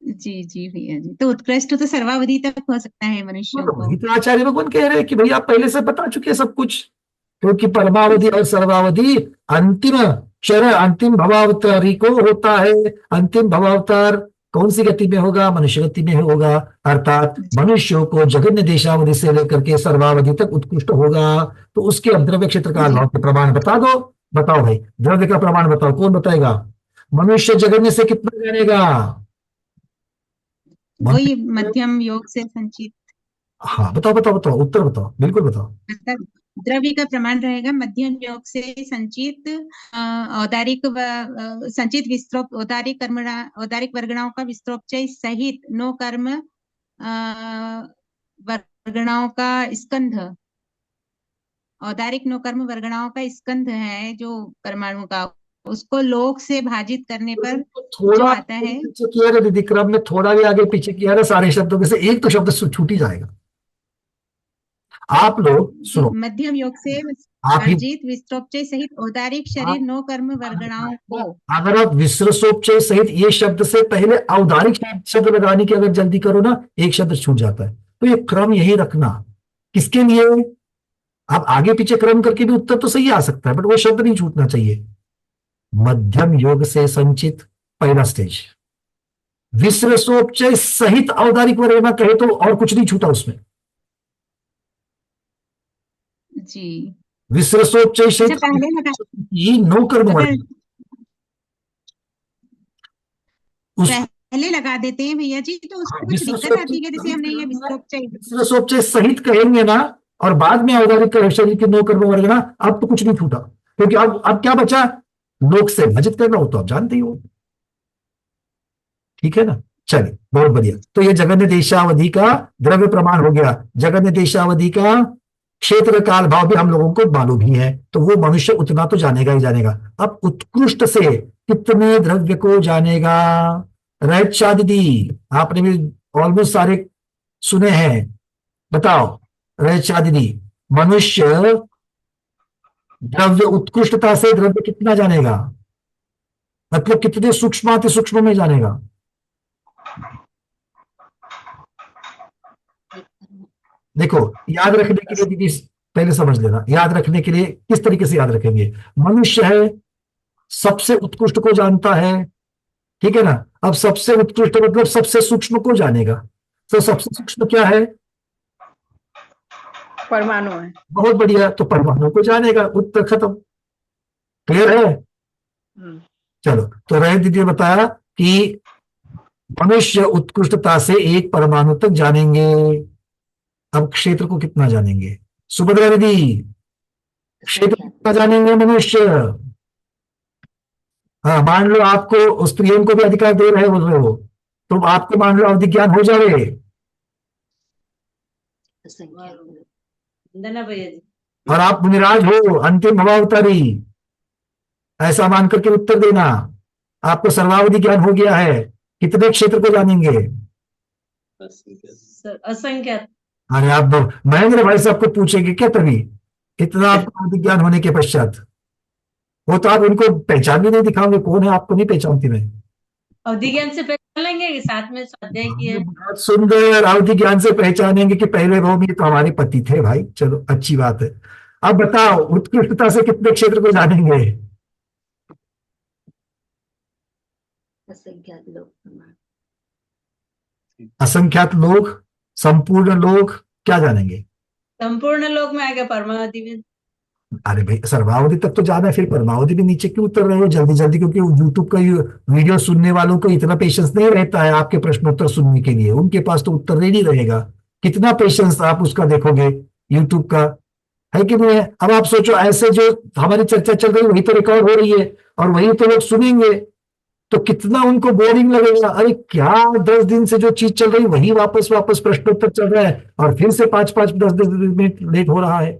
जी भैया जी, तो उत्कृष्ट तो सर्वावधि तक हो सकता है मनुष्यों को। वही तो आचार्य भगवान कह रहे हैं कि भैया आप पहले से बता चुके हैं सब कुछ, क्योंकि परमावधि और सर्वावधि अंतिम चरण, अंतिम भवावतारी को होता है। अंतिम भवावतार कौन सी गति में होगा? मनुष्य गति में होगा, अर्थात मनुष्यों को जगन्य देशावधि से लेकर के सर्वावधि तक उत्कृष्ट होगा। तो उसके अब द्रव्य क्षेत्र काल भाव के प्रमाण बता दो। बताओ भाई, द्रव्य का प्रमाण बताओ, कौन बताएगा? मनुष्य जगन्य से कितना जानेगा? वही मध्यम योग से संचित। हाँ बताओ बताओ बताओ, उत्तर बताओ, बिल्कुल बताओ। मतलब द्रव्य का प्रमाण रहेगा मध्यम योग से संचित औदारिक संचित विस्त्रोप, औदारिक कर्मणा, औदारिक वर्गणाओं का विस्त्रोपचय सहित नो कर्म वर्गणाओं का स्कंध, औदारिक नो कर्म वर्गणाओं का स्कंध है जो परमाणु का, उसको लोक से भाजित करने पर जो थोड़ा आता है। पीछे किया ना दीदी, क्रम में थोड़ा भी आगे पीछे किया ना, सारे शब्दों में से एक तो शब्द छूट ही जाएगा। आप लोग सुनो, मध्यम योग से आप ही अर्जित विस्त्रोपचय सहित औदारिक शरीर नो कर्म वर्गणाओं को, अगर आप विसर्जोपचय सहित ये शब्द से पहले औदारिक शब्द लगाने की अगर जल्दी करो ना, एक शब्द छूट जाता है। तो ये क्रम यही रखना। किसके लिए? आप आगे पीछे क्रम करके भी उत्तर तो सही आ सकता है, बट वो शब्द नहीं छूटना चाहिए। मध्यम योग से संचित पहला स्टेज, विसर्जोपचय सहित औदारिक वर्गना कहे तो और कुछ नहीं छूटा उसमें। जी विसर्जोपचय सहित पहले लगा, ये नो कर्म वर्ग, पहले लगा देते हैं भैया जी, तो उसमें कुछ दिक्कत आती है। जैसे हमने ये विसर्जोपचय सहित कहेंगे ना, और बाद में औदारिक शरीर के नो कर्म वर्गना, अब तो कुछ नहीं छूटा, क्योंकि अब क्या बचा? लोक से भजित करना हो तो आप जानते ही हो। ठीक है ना, चलिए बहुत बढ़िया। तो ये जगन्य देशावधि का द्रव्य प्रमाण हो गया। जगन्य देशावधि का क्षेत्र काल भाव भी हम लोगों को मालूम ही है, तो वो मनुष्य उतना तो जानेगा ही जानेगा। अब उत्कृष्ट से कितने द्रव्य को जानेगा? राइट शाह दीदी, आपने भी ऑलमोस्ट सारे सुने हैं, बताओ राइट शाह दीदी, मनुष्य द्रव्य उत्कृष्टता से द्रव्य कितना जानेगा? मतलब कितने सूक्ष्माति सूक्ष्म में जानेगा? देखो याद रखने के लिए दीदी पहले समझ लेना, याद रखने के लिए किस तरीके से याद रखेंगे? मनुष्य है, सबसे उत्कृष्ट को जानता है, ठीक है ना। अब सबसे उत्कृष्ट मतलब सबसे सूक्ष्म को जानेगा। तो सबसे सूक्ष्म क्या है? परमाणु है। बहुत बढ़िया, तो परमाणु को जानेगा, उत्तर खत्म। क्लियर है? चलो, तो रहे दीदी ने बताया कि मनुष्य उत्कृष्टता से एक परमाणु तक जानेंगे। अब क्षेत्र को कितना जानेंगे? सुभद्रा दीदी, क्षेत्र कितना जानेंगे मनुष्य? हाँ, मान लो आपको स्त्रियों को भी अधिकार दे रहे बोल रहे हो, तो आपको मान लो अवधि ज्ञान हो जाए, वंदना भैया जी। और आप मुनिराज हो, अंतिम भवावतारी, ऐसा मान करके उत्तर देना। आपको सर्वावधि ज्ञान हो गया है, कितने क्षेत्र को जानेंगे? सर असंख्यात। अरे आप महेंद्र भाई साहब को पूछेंगे क्या तभी, इतना आपको अवधि ज्ञान होने के पश्चात? वो तो आप उनको पहचान भी नहीं दिखाओगे, कौन है आपको नहीं पहचानती मैं। अवधि ज्ञान से पहचान लेंगे कि साथ में स्वाध्याय किया है। बहुत सुंदर, अवधि ज्ञान से पहचानेंगे कि पहले रो में तो हमारे पति थे भाई, चलो अच्छी बात है। अब बताओ उत्कृष्टता से कितने क्षेत्र को जानेंगे? असंख्यात लोक प्रमाण। असंख्यात लोग, संपूर्ण लोग, क्या जानेंगे? संपूर्ण लोक में आएगा परमावधि में। अरे भाई सर्वावधि तक तो जाना है, फिर परमावधि भी नीचे क्यों उतर रहे हो जल्दी जल्दी? क्योंकि यूट्यूब का वीडियो सुनने वालों को इतना पेशेंस नहीं रहता है आपके प्रश्नोत्तर सुनने के लिए, उनके पास तो उत्तर रेडी रहेगा। कितना पेशेंस आप उसका देखोगे यूट्यूब का, है कि नहीं है? अब आप सोचो, ऐसे जो हमारी चर्चा चल रही है वही तो रिकॉर्ड हो रही है और वही तो लोग सुनेंगे, तो कितना उनको बोरिंग लगेगा। अरे क्या 10 दिन से जो चीज चल रही है वही वापस वापस प्रश्नोत्तर चल रहा है और फिर से 5-5 10-10 मिनट लेट हो रहा है।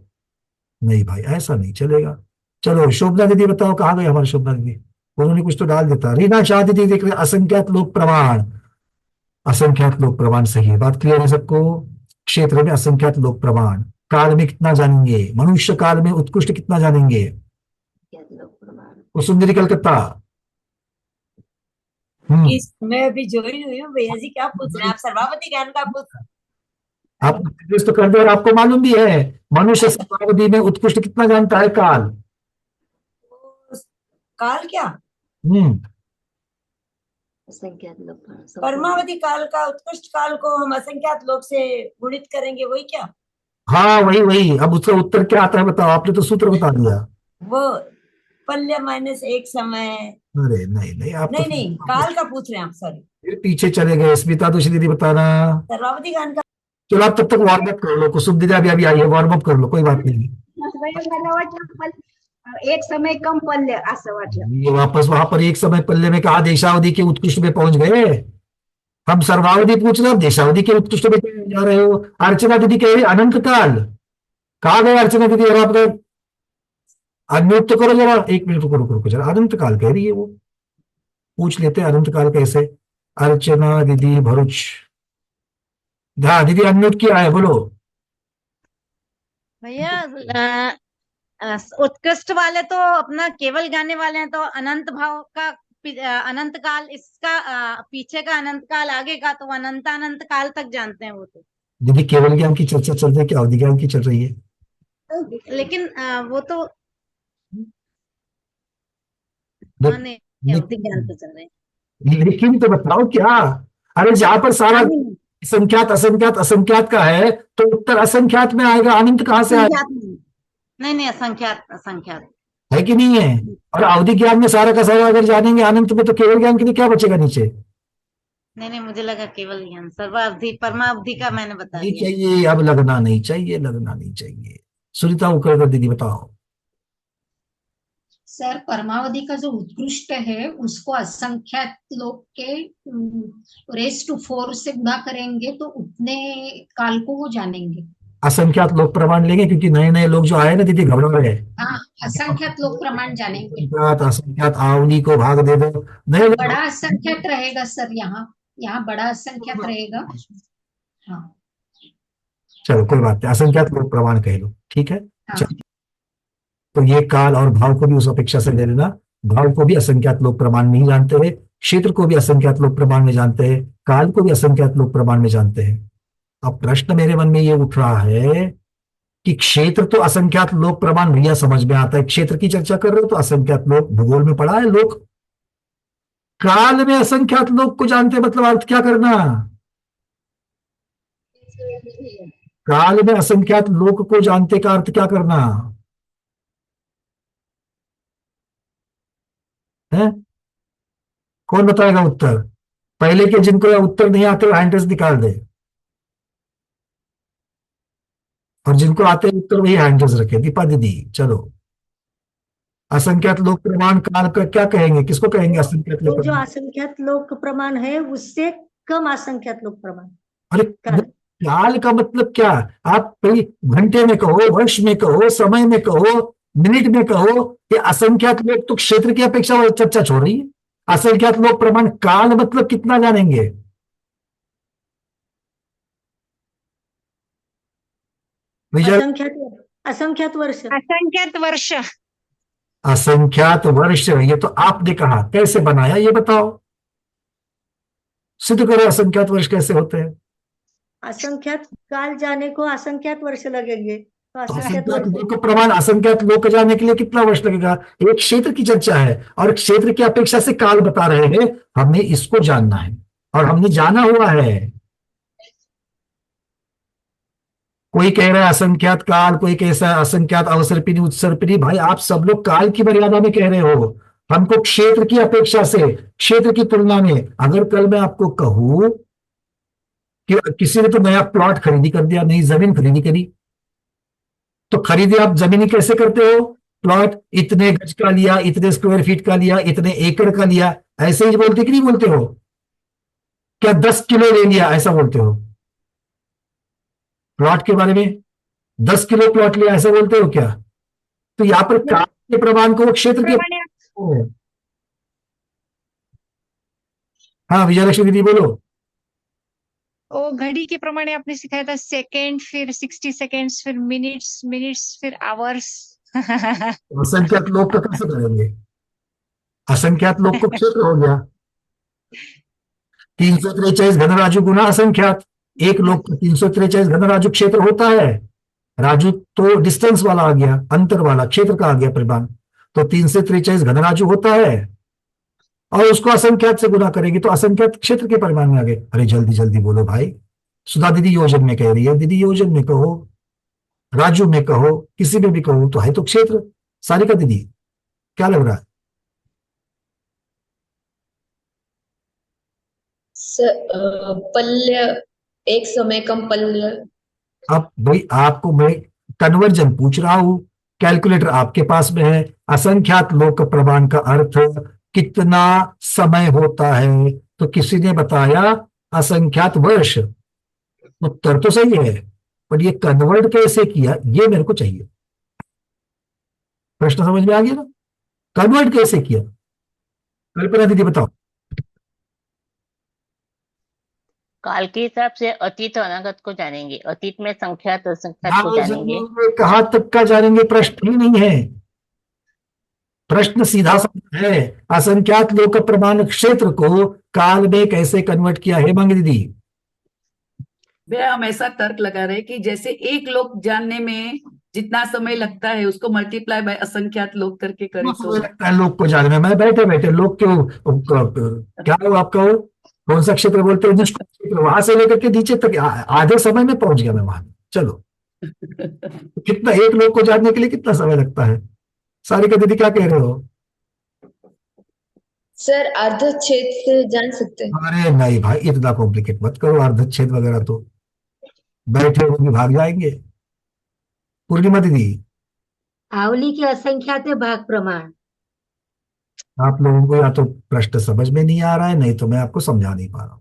नहीं भाई ऐसा नहीं चलेगा। चलो शोभना दीदी बताओ, कहाँ गए हमारे शोभना दीदी? उन्होंने कुछ तो डाल देता। रीना शाह दीदी देख रहे, असंख्यात लोक प्रमाण, असंख्यात लोक प्रमाण सही है, बात क्लियर है सबको? क्षेत्र में असंख्यात लोक प्रमाण। काल में कितना जानेंगे? मनुष्य काल में उत्कृष्ट कितना जानेंगे? कुसुंदरी कलकत्ता। मैं अभी ज्वाइन हुई हूँ भैया जी, क्या पूछ रहे हैं आप? सर्वावधि ज्ञान का पूछ। आप तो कर दो और आपको मालूम भी है, मनुष्य सर्वावधि में उत्कृष्ट कितना जानता है? काल। काल क्या? असंख्यात लोक परमावधि काल का उत्कृष्ट काल को हम असंख्यात लोक से गुणित करेंगे, वही क्या? हाँ वही वही। अब उसका उत्तर क्या आता है बताओ? आपने तो सूत्र बता दिया। वो पल्य माइनस एक समय। अरे नहीं नहीं, आप नहीं तो नहीं, काल का पूछ रहे हैं आप, सॉरी। फिर पीछे चले गए। स्मिता दोषी दीदी बताना। सर्वावधि ज्ञान का। चलो आप तब तक वार्म अप कर लो, कुसुम दीदी अभी अभी आई है, वार्म अप कर लो, कोई बात नहीं। मला वाटलं एक समय कम पल्ले असं वाटलं। ये वापस वहां पर एक समय पल्ले में कहा देशावधि के उत्कृष्ट में पहुंच गए। हम सर्वावधि पूछ रहे हो, देशावधि के उत्कृष्ट में जा रहे हो। अर्चना दीदी कह रही अनंत काल, कहा गए अर्चना दीदी? और आप अनम्यूट तो करो जरा, 1 मिनट रुको रुको रुको जरा। अनंत काल कह रही है वो, पूछ लेते हैं अनंत काल कैसे। अर्चना दीदी भरूच, हाँ दीदी अनम्यूट किया है, बोलो। भैया उत्कृष्ट वाले तो अपना केवल गाने वाले हैं, तो अनंत भाव का अनंत काल, इसका पीछे का अनंत काल, आगे का तो अनंत काल तक जानते हैं वो तो। दीदी केवल ज्ञान की चर्चा चल रही है क्या अवधि ज्ञान की चल रही है? लेकिन वो तो अवधि ज्ञान पे चल रहे हैं। लेकिन तो बताओ क्या? अरे जहां पर सारा संख्यात असंख्यात असंख्यात का है तो उत्तर असंख्यात में आएगा, अनंत कहाँ से आएगा? नहीं असंख्यात असंख्यात है कि नहीं है? और अवधि ज्ञान में सारा का सारा अगर जानेंगे अनंत में, तो केवल ज्ञान के लिए क्या बचेगा नीचे? नहीं मुझे लगा केवल ज्ञान, सर्वावधि परमावधि का मैंने बता नहीं दिया। चाहिए, अब लगना नहीं चाहिए, लगना नहीं चाहिए। सुनीता उकड़कर दीदी बताओ। सर परमावधि का जो उत्कृष्ट है उसको असंख्यात लोग के रेस टू 4 से गुणा करेंगे तो उतने काल को वो जानेंगे। असंख्यात लोग प्रमाण लेंगे, क्योंकि नए नए लोग जो आए ना दीदी घबरा रहे हैं। हाँ, असंख्यात लोग प्रमाण जानेंगे। असंख्यात आवली को भाग दे दो। नहीं बड़ा असंख्यात रहेगा सर, यहाँ बड़ा असंख्यात रहेगा। हाँ चलो कोई बात नहीं, असंख्यात लोग प्रमाण कह लो, ठीक है। हाँ। तो ये काल और भाव को भी उस अपेक्षा से ले लेना। भाव को भी असंख्यात लोग प्रमाण नहीं जानते हैं, क्षेत्र को भी असंख्यात लोग प्रमाण में जानते हैं, काल को भी असंख्यात लोग प्रमाण में जानते हैं। अब प्रश्न मेरे मन में ये उठ रहा है कि क्षेत्र तो असंख्यात लोक प्रमाण भैया समझ में आता है, क्षेत्र की चर्चा कर रहे हो तो असंख्यात लोग, भूगोल में पढ़ा है लोग। काल में असंख्यात लोग को जानते, मतलब अर्थ क्या करना? काल में असंख्यात लोग को जानते का अर्थ क्या करना है? कौन बताएगा उत्तर? पहले के जिनको उत्तर नहीं आते वो हैंड निकाल दे, और जिनको आते हैं उत्तर वही हैंड रखे। दीपा दीदी चलो। असंख्यात लोक प्रमाण काल का क्या कहेंगे, किसको कहेंगे असंख्यात वो लोक जो प्रमाण? असंख्यात लोक प्रमाण है उससे कम असंख्यात लोक प्रमाण। अरे काल। काल का मतलब क्या? आप कहीं घंटे में कहो, वर्ष में कहो, समय में कहो, मिनट में कहो, कि असंख्यात लोग तो क्षेत्र की अपेक्षा चर्चा छोड़ रही है। असंख्यात लोक प्रमाण काल मतलब कितना जानेंगे? विजय, असंख्यात वर्ष। असंख्यात वर्ष। असंख्यात वर्ष, ये तो आपने कहा, कैसे बनाया ये बताओ, सिद्ध करो असंख्यात वर्ष कैसे होते हैं। असंख्यात काल जाने को असंख्यात वर्ष लगेंगे, तो तो असंख्यात असंख्यात वर्ष। लोक प्रमाण असंख्यात लोक जाने के लिए कितना वर्ष लगेगा? एक क्षेत्र की चर्चा है और क्षेत्र की अपेक्षा से काल बता रहे हैं, हमें इसको जानना है और हमने जाना हुआ है। कोई कह रहा है असंख्यात काल, कोई कैसा असंख्यात अवसर्पिणी उत्सर्पिणी। भाई आप सब लोग काल की मर्यादा में कह रहे हो, हमको क्षेत्र की अपेक्षा से, क्षेत्र की तुलना में। अगर कल मैं आपको कहूं कि किसी ने तो नया प्लॉट खरीदी कर दिया, नई जमीन खरीदी करी, तो खरीदी आप जमीनी कैसे करते हो? प्लॉट इतने गज का लिया, इतने स्क्वायर फीट का लिया, इतने एकड़ का लिया, ऐसे ही बोलते कि नहीं बोलते हो? क्या 10 किलो ले लिया ऐसा बोलते हो? प्लॉट के बारे में 10 किलो प्लॉट लिया ऐसा बोलते हो क्या? तो यहां पर काल के प्रमाण को वो क्षेत्र के, हाँ विजयलक्ष्मी दीदी बोलो। वो घड़ी के प्रमाणे आपने सिखाया था, सेकेंड, फिर 60 सेकेंड्स, फिर मिनट्स, मिनट्स, फिर आवर्स। असंख्यात लोग का कैसे करेंगे? असंख्यात लोग को क्षेत्र हो गया 343 घनराजु गुना असंख्यात। एक लोग को 343 घनराजु क्षेत्र होता है। राजू तो डिस्टेंस वाला आ गया, अंतर वाला, क्षेत्र का आ गया परिमाण। तो 343 घनराजु होता है और उसको असंख्यात से गुना करेंगे तो असंख्यात क्षेत्र के परिमाण में आ गए। अरे जल्दी जल्दी बोलो भाई। सुधा दीदी योजन में कह रही है, दीदी योजन में कहो, राजू में कहो, किसी में भी कहो, तो है तो क्षेत्र। सारिका दीदी क्या लग रहा है? पल्य, एक समय कम पल्य। अब भाई आपको मैं कन्वर्जन पूछ रहा हूं, कैलकुलेटर आपके पास में है। असंख्यात लोक प्रमाण का अर्थ कितना समय होता है, तो किसी ने बताया असंख्यात वर्ष। उत्तर तो सही है, पर ये कन्वर्ट कैसे किया ये मेरे को चाहिए। प्रश्न समझ में आ गया ना? कन्वर्ट कैसे किया? कल्पना दीदी बताओ। काल के हिसाब से अतीत और अनागत को जानेंगे, अतीत में संख्यात और असंख्यात को जानेंगे। कहां तक का जानेंगे प्रश्न ही नहीं है, प्रश्न सीधा सा है। असंख्यात लोक प्रमाण क्षेत्र को काल में कैसे कन्वर्ट किया है मांगी दीदी? भैया हम ऐसा तर्क लगा रहे हैं कि जैसे एक लोग जानने में जितना समय लगता है उसको मल्टीप्लाई बाय असंख्यात लोग करके करें तो लगता है लोग को जानने में। मैं बैठे बैठे लोग क्यों, क्या हो आपका, वो कौन सा क्षेत्र बोलते हैं जिसको, क्षेत्र वहां से लेकर के नीचे तक आधे समय में पहुंच गया मैं वहां। चलो कितना, एक लोग को जानने के लिए कितना समय लगता है? सारिका दीदी क्या कह रहे हो? सर अर्धच्छेद से जान सकते हैं। अरे नहीं भाई इतना कॉम्प्लिकेट मत करो, अर्धच्छेद वगैरह तो बैठे हुए भी भाग जाएंगे। पूर्णिमा दीदी आवली के असंख्यात भाग प्रमाण। आप लोगों को या तो प्रश्न समझ में नहीं आ रहा है, नहीं तो मैं आपको समझा नहीं पा रहा हूं।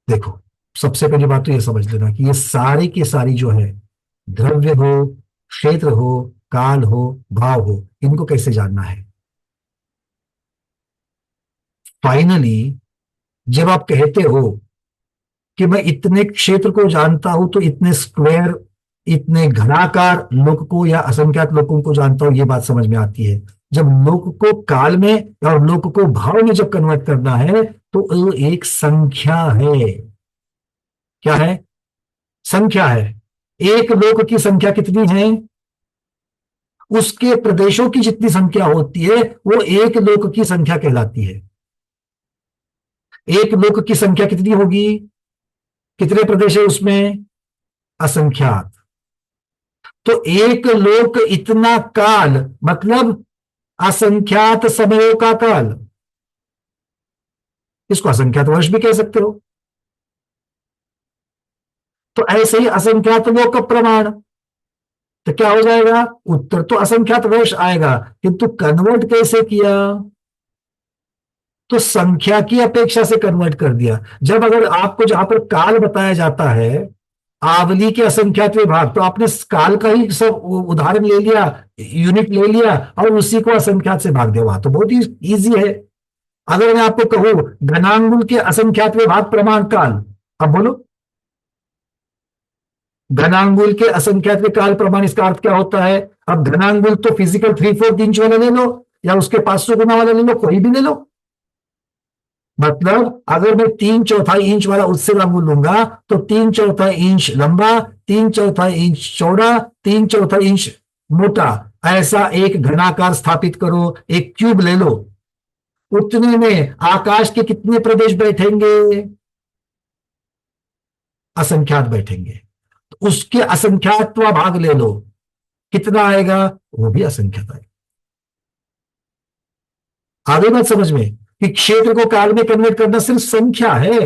देखो सबसे पहली बात तो ये समझ लेना कि ये सारी की सारी जो है, द्रव्य हो, क्षेत्र हो, काल हो, भाव हो, इनको कैसे जानना है। फाइनली जब आप कहते हो कि मैं इतने क्षेत्र को जानता हूं तो इतने स्क्वायर, इतने घनाकार लोक को या असंख्यात लोकों को जानता हूं, ये बात समझ में आती है। जब लोक को काल में और लोक को भाव में जब कन्वर्ट करना है तो वो एक संख्या है। क्या है? संख्या है। एक लोक की संख्या कितनी है? उसके प्रदेशों की जितनी संख्या होती है वो एक लोक की संख्या कहलाती है। एक लोक की संख्या कितनी होगी? कितने प्रदेश है उसमें? असंख्यात। तो एक लोक इतना काल मतलब असंख्यात समयों का काल, इसको असंख्यात वर्ष भी कह सकते हो। तो ऐसे ही असंख्यात लोक प्रमाण, तो क्या हो जाएगा, उत्तर तो असंख्यात वश आएगा, किंतु कन्वर्ट कैसे किया, तो संख्या की अपेक्षा से कन्वर्ट कर दिया। जब अगर आपको जहां पर काल बताया जाता है आवली के असंख्यात विभाग, तो आपने काल का ही सब उदाहरण ले लिया, यूनिट ले लिया और उसी को असंख्यात से भाग दिया। वहां तो बहुत ही इजी है। अगर मैं आपको कहूं घनांगुल के असंख्यात विभाग प्रमाण काल, अब बोलो घनांगुल के असंख्यात में काल प्रमाण, इसका अर्थ क्या होता है। अब घनांगुल तो फिजिकल 3/4 इंच वाला ले लो या उसके 500 गुना वाला ले लो, कोई भी ले लो। मतलब अगर मैं 3/4 इंच वाला उससे अंगुल लूंगा तो 3/4 इंच लंबा, 3/4 इंच चौड़ा, 3/4 इंच मोटा, ऐसा एक घनाकार स्थापित करो, एक क्यूब ले लो। उतने में आकाश के कितने प्रदेश बैठेंगे, असंख्यात बैठेंगे। तो उसके असंख्यातवा भाग ले लो, कितना आएगा, वो भी असंख्यात आएगा। आगे बात समझ में कि क्षेत्र को काल में कन्वर्ट करना सिर्फ संख्या है।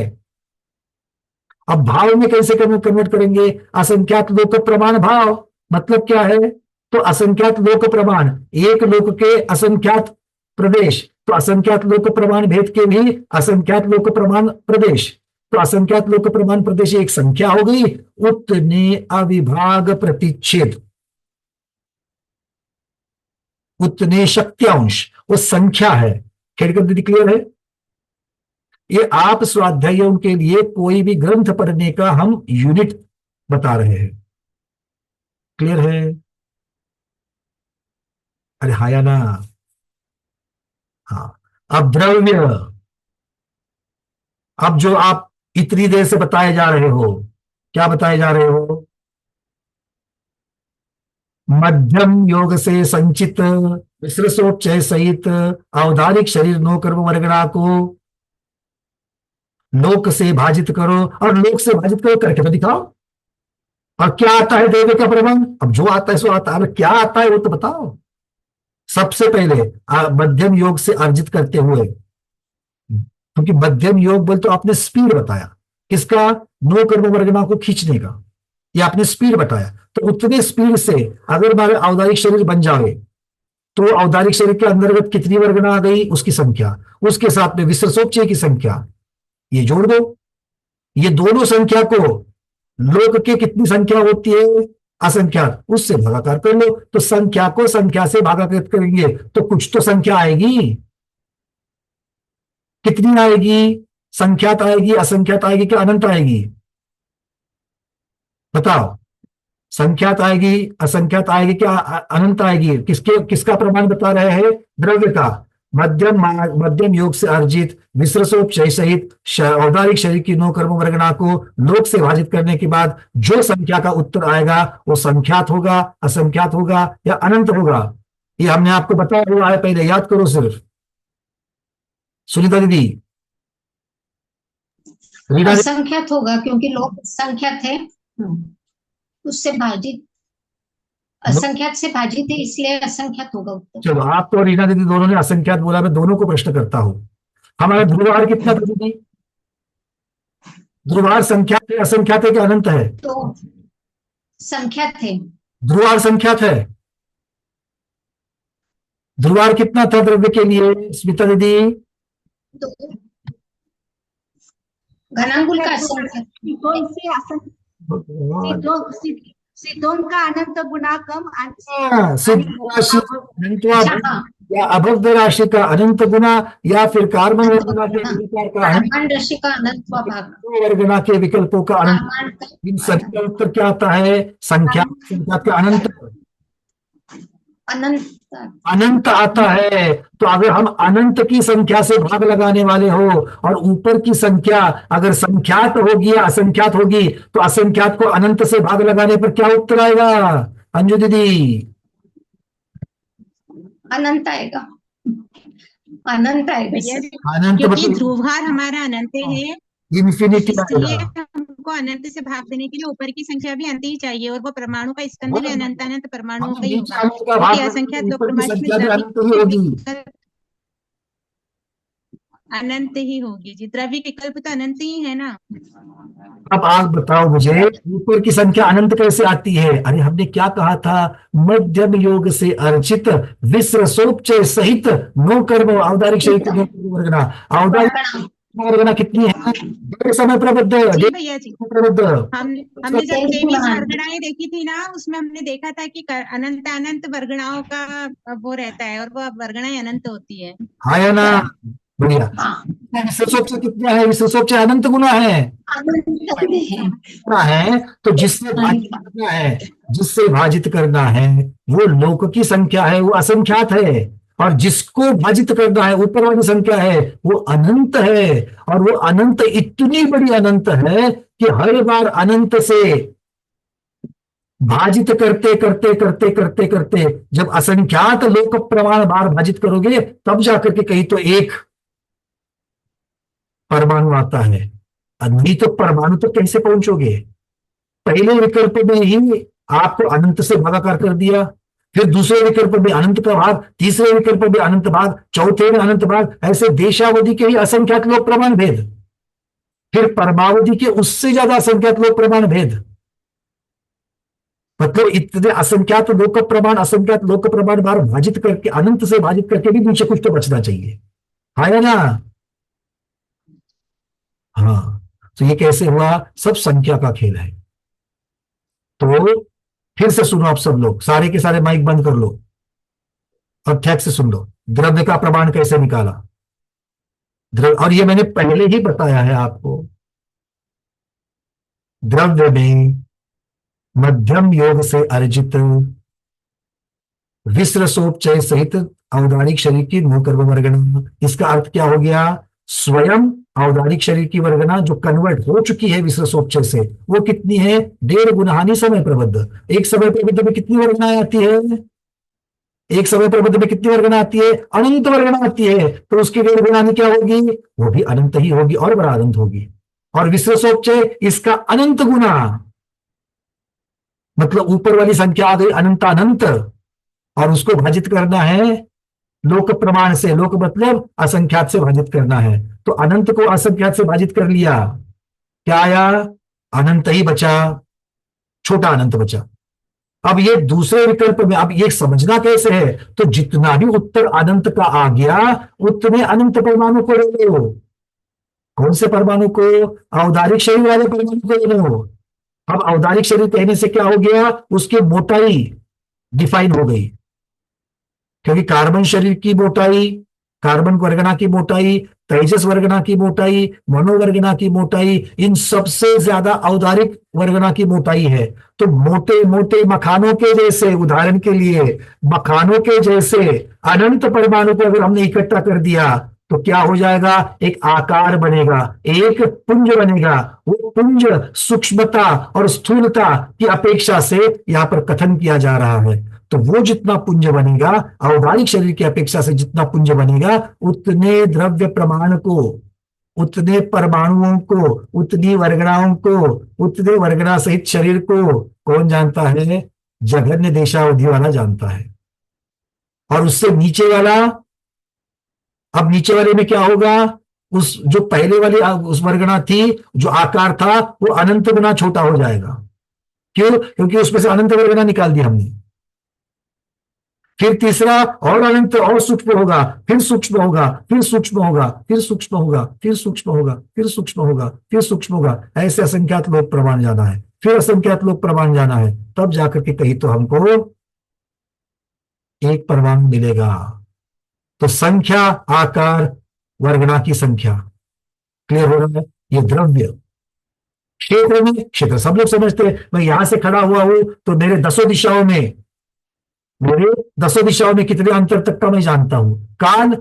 अब भाव में कैसे कन्वर्ट करेंगे, असंख्यात लोक प्रमाण भाव, मतलब क्या है, तो असंख्यात लोक प्रमाण, एक लोक के असंख्यात प्रदेश, तो असंख्यात लोक प्रमाण भेद के भी असंख्यात लोक प्रमाण प्रदेश, तो असंख्यात लोक प्रमाण प्रदेश एक संख्या हो गई। उतने अविभाग प्रतिच्छेद, उतने शक्त्यांश, वो संख्या है। खेड़कर दीदी क्लियर है। ये आप स्वाध्यायों के लिए कोई भी ग्रंथ पढ़ने का हम यूनिट बता रहे हैं, क्लियर है। अरे हाँ या ना, हाँ। अब द्रव्य, अब जो आप इतनी देर से बताए जा रहे हो, क्या बताए जा रहे हो, मध्यम योग से संचित विसृसोपचय सहित औदारिक शरीर नो कर्म वर्गणा को लोक से भाजित करो, और लोक से भाजित करो करके तो दिखाओ। और क्या आता है देव का प्रमाण, अब जो आता है सो आता है, क्या आता है वो तो बताओ। सबसे पहले मध्यम योग से अर्जित करते हुए, क्योंकि मध्यम योग बोल तो आपने स्पीड बताया, किसका, नो कर्म वर्गणा को खींचने का, ये आपने स्पीड बताया। तो उतने स्पीड से अगर हमारे औदारिक शरीर बन जाए तो औदारिक शरीर के अंतर्गत कितनी वर्गणा आ गई, उसकी संख्या, उसके साथ में विसृसोपचय की संख्या, ये जोड़ दो। ये दोनों संख्या को लोक के कितनी संख्या होती है, असंख्यात, उससे भागाकार कर लो। तो संख्या को संख्या से भागाकृत करेंगे तो कुछ तो संख्या आएगी, कितनी आएगी, संख्यात आएगी, असंख्यात आएगी, क्या अनंत आएगी, बताओ। संख्यात आएगी, असंख्यात आएगी, क्या अनंत आएगी। किसका प्रमाण बता रहे हैं, द्रव्य का। मध्यम योग से अर्जित विसृसोपचय सहित औदारिक शरीर की नो कर्म वर्गणा को लोक से भाजित करने के बाद जो संख्या का उत्तर आएगा वो संख्यात होगा, असंख्यात होगा या अनंत होगा। ये हमने आपको बताया हुआ है, पहले याद करो सिर्फ। सुनीता दीदी, असंख्यात होगा क्योंकि लोग संख्यात है, उससे भाजित, असंख्यात से भाजित है, इसलिए असंख्यात होगा उत्तर। चलो, आप तो रीना दीदी दोनों ने असंख्यात बोला, मैं दोनों को प्रश्न करता हूं। हमारा ध्रुवार कितना था दीदी, ध्रुवार संख्यात है, असंख्यात है कि अनंत है, तो संख्यात है, ध्रुवार संख्यात है। ध्रुवार कितना था द्रव्य के लिए, स्मिता दीदी, तो घनांगुल का असंख्यात, सिद्धों का अनंत गुणाकम या अभव्य राशि का अनंत गुना, या फिर कार्बन वर्गना के कार्बन राशि का अनंत भाग, वर्गना के विकल्पों का अनंत। इन सभी का उत्तर क्या आता है, संख्या का अनंत, अनंत आता है। तो अगर हम अनंत की संख्या से भाग लगाने वाले हो और ऊपर की संख्या अगर संख्यात होगी या असंख्यात होगी, तो असंख्यात को अनंत से भाग लगाने पर क्या उत्तर आएगा, अंजू दीदी, अनंत आएगा, अनंत आएगा, अनंत, क्योंकि ध्रुवभार हमारा अनंत है, इन्फिनिटी इसलिए हमको अनंत से भाग देने के लिए ऊपर की संख्या भी अनंत ही चाहिए, और वो परमाणु का स्कंद भी अनंत अनंत परमाणुओं का ही होगा, क्योंकि असंख्यात लोक प्रमाण में अनंत ही होगी जी। द्रव्य विकल्प तो अनंत ही है ना। अब आप बताओ मुझे, ऊपर की संख्या अनंत कैसे आती है? अरे हमने क्या कहा था, मध्यम योग से अर्चित विसर्जोपचय सहित नो कर्म औदारिक शरीर की वर्गना। औदारिक वर्गना कितनी है? डेढ़ समय प्रबुद्ध, जी भैया जी, प्रबुद्ध। हमने जब 23 वर्गणाएं देखी थी ना, उसमें हमने देखा था कि अनंत अनंत वर्गणाओं का वो रहता है और वो वर्गणाएं अनंत होती है। हाँ या ना? बढ़िया। विसर्जोपचय कितना है? विसर्जोपचय अनंत गुना है। तो जिससे भाजित करना है, जिससे भाजित करना है वो लोक की संख्या है, वो असंख्यात है। और जिसको भाजित करना है, ऊपर वाली संख्या है, वो अनंत है। और वो अनंत इतनी बड़ी अनंत है कि हर बार अनंत से भाजित करते करते करते करते करते जब असंख्यात लोक प्रमाण बार भाजित करोगे तब जाकर के कहीं तो एक परमाणु आता है। नहीं तो परमाणु तो कैसे पहुंचोगे? पहले विकल्प में ही आपको अनंत से भागाकार कर दिया, फिर दूसरे विकल्प में अनंत का भाग, तीसरे विकल्प में अनंत भाग, चौथे में अनंत भाग, ऐसे देशावधि के ही असंख्यात लोक प्रमाण भेद, फिर परमावधि के उससे ज्यादा असंख्यात लोक प्रमाण भेद। मतलब इतने असंख्यात लोक प्रमाण, असंख्यात लोक प्रमाण बार भाजित करके, अनंत से भाजित करके भी नीचे कुछ तो बचना चाहिए। हाँ या ना? हाँ। तो ये कैसे हुआ? सब संख्या का खेल है। तो फिर से सुनो आप सब लोग, सारे के सारे माइक बंद कर लो और ठैक से सुन लो। द्रव्य का प्रमाण कैसे निकाला? द्रव्य, और ये मैंने पहले ही बताया है आपको, द्रव्य में मध्यम योग से अर्जित विसर्जोपचय सहित औदारिक शरीर की नो कर्म वर्गना। इसका अर्थ क्या हो गया? स्वयं औदारिक शरीर की वर्गना जो कन्वर्ट हो चुकी है विसर्जोपचय से, वो कितनी है? 1.5 गुना समय प्रबुद्ध। एक समय प्रबुद्ध में कितनी वर्गना आती है? एक समय प्रबुद्ध में कितनी वर्गना आती है? अनंत वर्गना आती है। तो उसकी 1.5 गुना क्या होगी? वो भी अनंत ही होगी और बड़ा अनंत होगी। और विसर्जोपचय इसका अनंत गुना, मतलब ऊपर वाली संख्या आ गई अनंत अनंत, और उसको भाजित करना है लोक प्रमाण से। लोक मतलब असंख्यात से भाजित करना है। तो अनंत को असंख्यात से भाजित कर लिया, क्या आया? अनंत ही बचा, छोटा अनंत बचा। अब ये दूसरे विकल्प में, अब ये समझना कैसे है? तो जितना भी उत्तर अनंत का आ गया उतने अनंत परमाणु को ले लो। कौन से परमाणु को? औदारिक शरीर वाले परमाणु को ले लो। अब औदारिक शरीर कहने से क्या हो गया? उसकी मोटाई डिफाइन हो गई, क्योंकि कार्बन शरीर की मोटाई, कार्बन वर्गना की मोटाई, तेजस वर्गना की मोटाई, मनोवर्गना की मोटाई, इन सबसे ज्यादा औदारिक वर्गना की मोटाई है। तो मोटे मोटे मखानों के जैसे, उदाहरण के लिए मखानों के जैसे अनंत परमाणु को अगर हमने इकट्ठा कर दिया तो क्या हो जाएगा? एक आकार बनेगा, एक पुंज बनेगा। वो पुंज सूक्ष्मता और स्थूलता की अपेक्षा से यहां पर कथन किया जा रहा है। तो वो जितना पुंज बनेगा, औदारिक शरीर की अपेक्षा से जितना पुंज बनेगा, उतने द्रव्य प्रमाण को, उतने परमाणुओं को, उतनी वर्गणाओं को, उतने वर्गना सहित शरीर को कौन जानता है? जघन्य देशावधि वाला जानता है। और उससे नीचे वाला, अब नीचे वाले में क्या होगा? उस जो पहले वाली उस वर्गना थी, जो आकार था, वो अनंत गुना छोटा हो जाएगा। क्यों? क्योंकि उसमें से अनंत वर्गना निकाल दी हमने। फिर तीसरा और अनंत और सूक्ष्म होगा, फिर सूक्ष्म होगा, फिर सूक्ष्म होगा, फिर सूक्ष्म होगा, फिर सूक्ष्म होगा, फिर सूक्ष्म होगा, फिर सूक्ष्म होगा। ऐसे असंख्यात लोक प्रमाण जाना है, फिर असंख्यात लोक प्रमाण जाना है, तब जाकर के कहीं तो हमको एक परमाणु मिलेगा। तो संख्या, आकार, वर्गना की संख्या, क्लियर हो रहा है? ये द्रव्य। क्षेत्र में, क्षेत्र सब लोग समझते हैं। मैं यहां से खड़ा हुआ हूं तो मेरे 10 दिशाओं में, मेरे 10 दिशाओं में कितने अंतर तक का मैं जानता हूं। काल,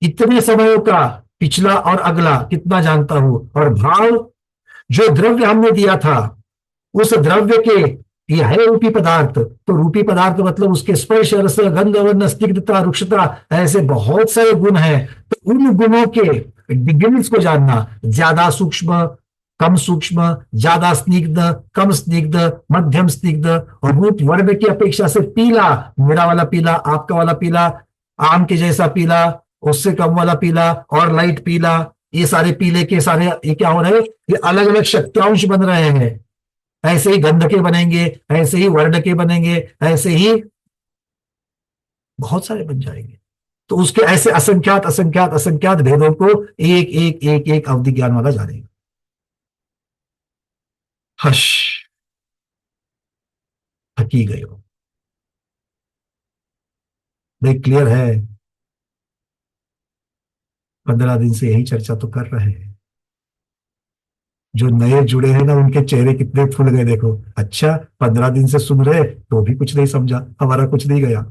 इतने समयों का पिछला और अगला कितना जानता हूं। और भाव, जो द्रव्य हमने दिया था, उस द्रव्य के, ये है रूपी पदार्थ, तो रूपी पदार्थ मतलब उसके स्पर्श, रस, गंध, वर्ण, स्निग्धता, रुक्षता, ऐसे बहुत सारे गुण हैं। तो उन गुणों के डिग्रीज को जानना, ज्यादा सूक्ष्म, कम सूक्ष्म, ज्यादा स्निग्ध, कम स्निग्ध, मध्यम स्निग्ध, और रूप वर्ण की अपेक्षा से पीला, मेरा वाला पीला, आपका वाला पीला, आम के जैसा पीला, उससे कम वाला पीला और लाइट पीला, ये सारे पीले के सारे ये क्या हो रहे हैं, ये अलग अलग शक्त्यांश बन रहे हैं। ऐसे ही गंध के बनेंगे, ऐसे ही वर्ण के बनेंगे, ऐसे ही बहुत सारे बन जाएंगे। तो उसके ऐसे असंख्यात असंख्यात असंख्यात भेदों को एक एक एक एक अवधि ज्ञान वाला जानेगा। हश, थकी गए हो, भाई क्लियर है? 15 दिन से यही चर्चा तो कर रहे हैं। जो नए जुड़े हैं ना, उनके चेहरे कितने फूल गए देखो। अच्छा, 15 दिन से सुन रहे तो भी कुछ नहीं समझा, हमारा कुछ नहीं गया।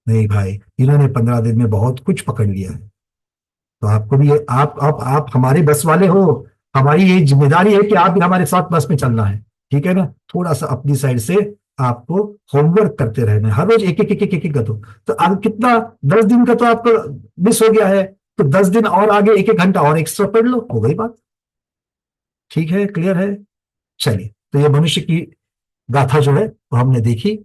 नहीं भाई, इन्होंने 15 दिन में बहुत कुछ पकड़ लिया है। तो आपको भी आप हमारे बस वाले हो, हमारी ये जिम्मेदारी है कि आप भी हमारे साथ बस में चलना है, ठीक है ना। थोड़ा सा अपनी साइड से आपको होमवर्क करते रहना है, हर रोज एक एक एक एक एक कर दो। तो अब कितना, 10 दिन का तो आपको मिस हो गया है, तो 10 दिन और आगे 1 घंटा और एक्स्ट्रा पढ़ लो, हो गई बात। ठीक है, क्लियर है? चलिए, तो ये मनुष्य की गाथा जो है वो हमने देखी।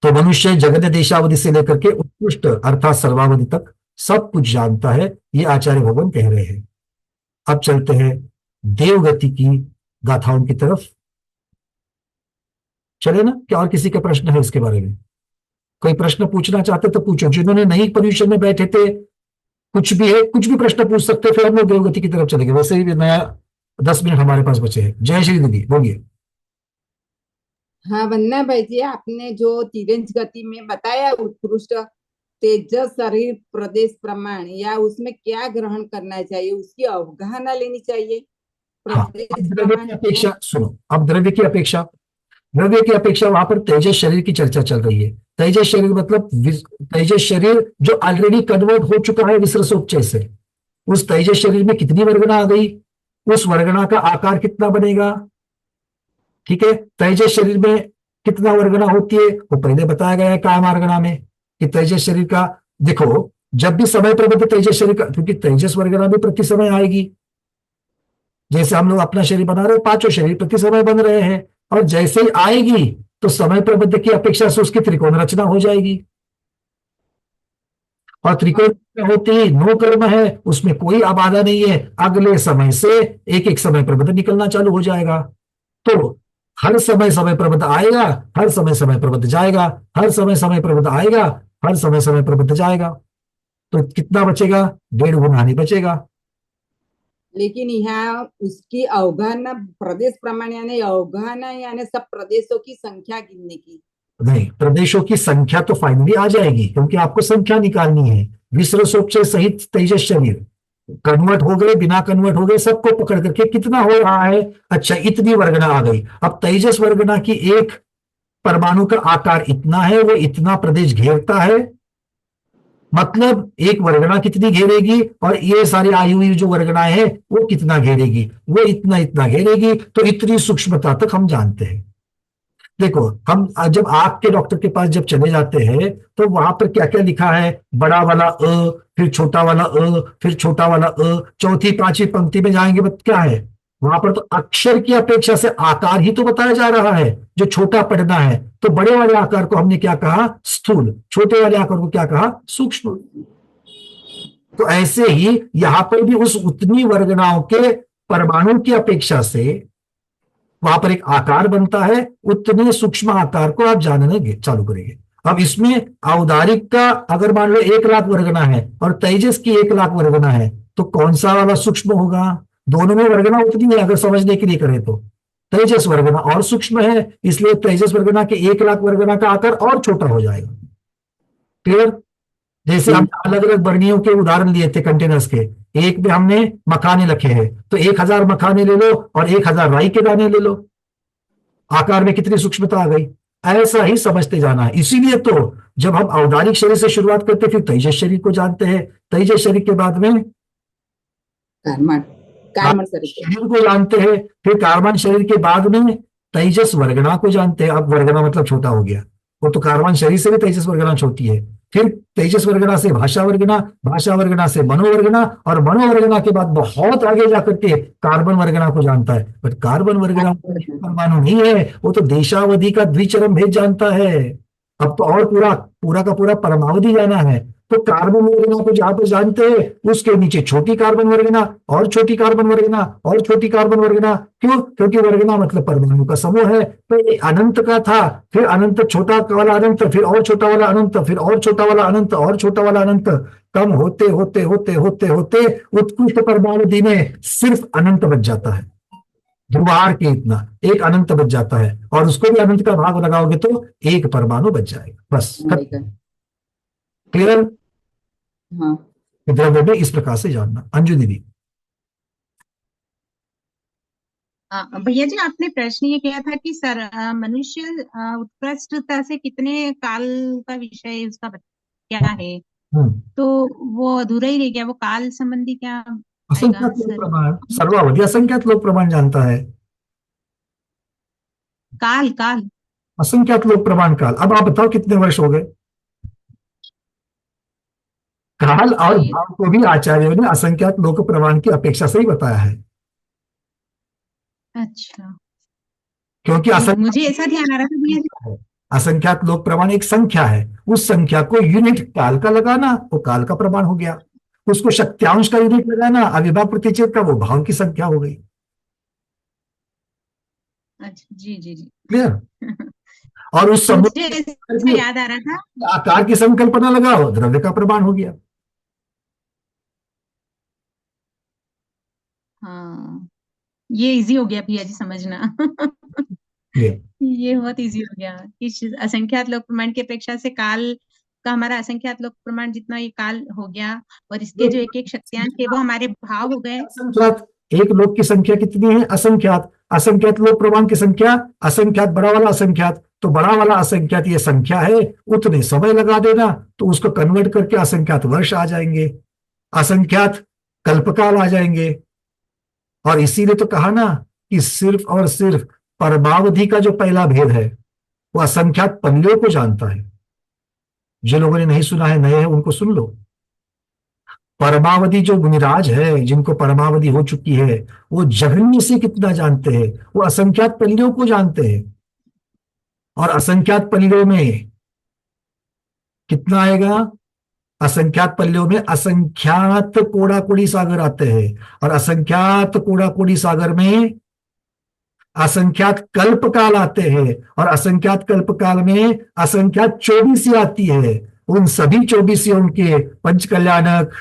तो मनुष्य जगत देशावधि से लेकर के उत्कृष्ट अर्थात सर्वावधि तक सब कुछ जानता है, ये आचार्य भगवान कह रहे हैं। अब चलते हैं देवगति की गाथाओं की तरफ। चले ना? क्या और किसी का प्रश्न है इसके बारे में? कोई प्रश्न पूछना चाहते तो पूछो। जिन्होंने नई पोजीशन में बैठे थे, कुछ भी है, कुछ भी प्रश्न पूछ सकते, फिर हम लोग देवगति की तरफ चलेंगे। वैसे ही नया 10 मिनट हमारे पास बचे हैं। जय श्री दीदी, बोलिए। हाँ वंदना भाई जी, आपने जो तिरंज गति में बताया उत्कृष्ट तेजस शरीर प्रदेश प्रमाण, या उसमें क्या ग्रहण करना चाहिए, उसकी अवगाहना लेनी चाहिए। द्रव्य की अपेक्षा सुनो, अब द्रव्य की अपेक्षा वहां पर तेजस शरीर की चर्चा चल रही है। तेजस शरीर मतलब तेजस शरीर जो ऑलरेडी कन्वर्ट हो चुका है विसर्जोपचय से। उस तेजस शरीर में कितनी वर्गना आ गई, उस वर्गना का आकार कितना बनेगा। ठीक है, तेजस शरीर में कितना वर्गना होती है वो पहले बताया गया है कायमार्गना में, कि तेजस शरीर का देखो, जब भी समय प्रबद्ध तेजस शरीर का, क्योंकि तेजस वर्गना भी प्रति समय आएगी। जैसे हम लोग अपना शरीर बना रहे हैं, 5 शरीर प्रति समय बन रहे हैं, और जैसे ही आएगी तो समय प्रबद्ध की अपेक्षा से उसकी त्रिकोण रचना हो जाएगी। और त्रिकोण होती ही 9 कर्म है, उसमें कोई आबादा नहीं है। अगले समय से एक एक समय प्रबद्ध निकलना चालू हो जाएगा। तो हर समय समय प्रबद्ध आएगा, हर समय समय प्रबद्ध जाएगा, हर समय समय प्रबद्ध आएगा, हर समय समय प्रबद्ध जाएगा। तो कितना बचेगा? 1.5 गुना नहीं बचेगा। लेकिन यहाँ उसकी अवगाहना प्रदेश प्रमाण यानी अवगाहना यानी सब प्रदेशों की संख्या गिनने की नहीं, प्रदेशों की संख्या तो फाइनली आ जाएगी, क्योंकि आपको संख्या निकालनी है। विसर्जोपचय सहित तेजस शरीर कन्वर्ट हो गए, बिना कन्वर्ट हो गए, सबको पकड़ करके कितना हो रहा है। अच्छा, इतनी वर्गना आ गई। अब तेजस वर्गना की एक परमाणु का आकार इतना है, वो इतना प्रदेश घेरता है। मतलब एक वर्गना कितनी घेरेगी, और ये सारी आयु जो वर्गनाएं हैं वो कितना घेरेगी, वो इतना इतना घेरेगी। तो इतनी सूक्ष्मता तक हम जानते हैं। देखो, हम जब आंख के डॉक्टर के पास जब चले जाते हैं तो वहां पर क्या क्या लिखा है, बड़ा वाला अ, फिर छोटा वाला अ, फिर छोटा वाला अ, चौथी 5वीं पंक्ति में जाएंगे बट क्या है वहां पर, तो अक्षर की अपेक्षा से आकार ही तो बताया जा रहा है। जो छोटा पढ़ना है तो बड़े वाले आकार को हमने क्या कहा, स्थूल, छोटे वाले आकार को क्या कहा, सूक्ष्म। तो ऐसे ही यहां पर भी उस उतनी वर्गनाओं के परमाणु की अपेक्षा से वहां पर एक आकार बनता है, उतने सूक्ष्म आकार को आप जानने चालू करेंगे। अब इसमें औदारिक का अगर मान लो 1 लाख वर्गना है और तेजस की 1 लाख वर्गना है, तो कौन सा वाला सूक्ष्म होगा? दोनों में वर्गना उतनी है अगर समझने के लिए करें तो। तेजस वर्गना और सूक्ष्म है, इसलिए तेजस वर्गना के 1 लाख वर्गना का आकार और छोटा हो जाएगा। क्लियर? जैसे हम अलग अलग वर्णियों के उदाहरण लिए थे कंटेनर्स के, एक में हमने मखाने रखे हैं, तो 1000 मखाने ले लो और 1000 राई के दाने ले लो, आकार में कितनी सूक्ष्मता आ गई। ऐसा ही समझते जाना है। इसीलिए तो जब हम औदारिक शरीर से शुरुआत करते हैं, फिर तेजस शरीर को जानते हैं, तेजस शरीर के बाद में कार्बन शरीर को जानते हैं, फिर कार्बन शरीर के बाद में तेजस वर्गना को जानते हैं। अब वर्गना मतलब छोटा हो गया, वो तो कार्बन शरीर से भी तेजस वर्गना छोटी है। फिर तेजस वर्गना से भाषा वर्गना, भाषा वर्गना से मनोवर्गना, और मनोवर्गना के बाद बहुत आगे जाकर के कार्बन वर्गना को जानता है। बट कार्बन वर्गना परमाणु नहीं है, वो तो देशावधि का द्विचरम भेद जानता है। अब तो और पूरा का पूरा परमावधि जाना है। तो कार्बन वर्गना को जहां पर जानते हैं उसके नीचे छोटी कार्बन वर्गना और छोटी कार्बन वर्गना और छोटी कार्बन वर्गना। क्यों? क्योंकि वर्गना मतलब परमाणु का समूह है। तो ये अनंत का था, फिर अनंत छोटा वाला अनंत, फिर और छोटा वाला अनंत, फिर और छोटा वाला अनंत, और छोटा वाला अनंत, कम होते होते होते होते होते उत्कृष्ट परमावधि में सिर्फ अनंत बच जाता है। ध्रुवार के इतना एक अनंत बच जाता है, और उसको भी अनंत का भाग लगाओगे तो एक परमाणु बच जाएगा। बस क्लियर? हाँ। द्रव्य में इस प्रकार से जानना। अंजू दीदी। भैया जी, आपने प्रश्न ये किया था कि सर मनुष्य उत्कृष्टता से कितने काल का विषय उसका क्या है, तो वो अधूरा ही रह गया, वो काल संबंधी क्या आएगा असंख्यात लोक सर? प्रमाण, सर्वावधि असंख्यात लोक प्रमाण जानता है। काल काल असंख्यात लोक प्रमाण काल। अब आप बताओ कितने वर्ष हो गए? काल और भाव को भी आचार्यों ने असंख्यात लोक प्रमाण की अपेक्षा से ही बताया है। अच्छा, क्योंकि मुझे ऐसा ध्यान आ रहा था भैया जी। असंख्यात लोक प्रमाण एक संख्या है, उस संख्या को यूनिट काल का लगाना वो काल का प्रमाण हो गया, उसको शक्त्यांश का यूनिट लगाना अविभाव प्रतिच्छेद का वो भाव की संख्या हो गई। अच्छा, जी जी जी, क्लियर? और उस मुझे ऐसा याद आ रहा था, आकार की संकल्पना लगाओ द्रव्य का प्रमाण हो गया। हाँ, ये इजी हो गया भैया जी समझना। ये बहुत इजी हो गया कि असंख्यात लोक प्रमाण की अपेक्षा से काल का हमारा असंख्यात लोक प्रमाण जितना ये काल हो गया, और इसके जो एक एक शक्तियां थे वो हमारे भाव हो गए। असंख्यात एक लोक की संख्या कितनी है? असंख्यात। असंख्यात लोक प्रमाण की संख्या असंख्यात बड़ा वाला असंख्यात, तो बड़ा वाला असंख्यात ये संख्या है, उतने समय लगा देना तो उसको कन्वर्ट करके असंख्यात वर्ष आ जाएंगे, असंख्यात कल्पकाल आ जाएंगे। और इसीलिए तो कहा ना कि सिर्फ और सिर्फ परमावधि का जो पहला भेद है वो असंख्यात पल्लियों को जानता है। जो लोगों ने नहीं सुना है, नए हैं, उनको सुन लो। परमावधि जो मुनिराज है, जिनको परमावधि हो चुकी है, वो जघन्य से कितना जानते हैं? वो असंख्यात पल्लियों को जानते हैं। और असंख्यात पल्लियों में कितना आएगा? असंख्यात पल्लियों में असंख्यात कोड़ाकोड़ी सागर आते हैं, और असंख्यात कोड़ाकोड़ी सागर में असंख्यात कल्पकाल आते हैं, और असंख्यात कल्पकाल में असंख्यात 24 आती है। उन सभी 24 के पंचकल्याणक,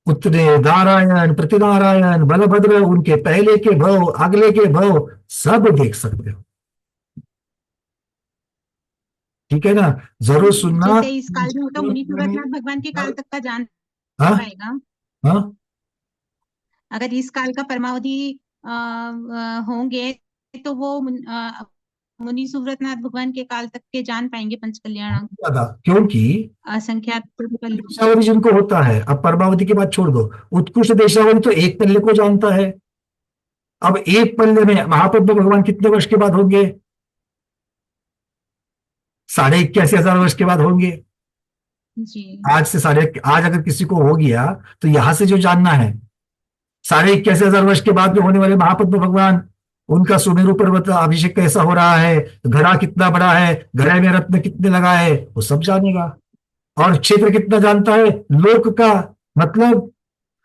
उतने नारायण, प्रतिनारायण, बलभद्र, उनके पहले के भव, अगले के भव सब देख सकते हो। ठीक है ना? जरूर सुनना। जैसे इस काल में तो मुनि सूरतनाथ भगवान के काल तक का जान हाँ? पाएगा। हाँ? अगर इस काल का परमावधि होंगे तो वो मुनि सूरतनाथ भगवान के काल तक के जान पाएंगे पंचकल्याण ज्यादा, क्योंकि असंख्यात देशावली जिनको होता है, अब परमावधि की बात छोड़ दो, उत्कृष्ट देशावली तो एक पल्ले को जानता है। अब एक पल्ले में महापद्म भगवान कितने वर्ष के बाद होंगे? 81,500 वर्ष के बाद होंगे। जी, आज अगर किसी को हो गया तो यहां से जो जानना है, 81,500 वर्ष के बाद में होने वाले महापद्म भगवान, उनका सुमेरु पर्वत अभिषेक कैसा हो रहा है, घड़ा कितना बड़ा है, घड़े में रत्न कितने लगाए, वो सब जानेगा। और क्षेत्र कितना जानता है लोक का, मतलब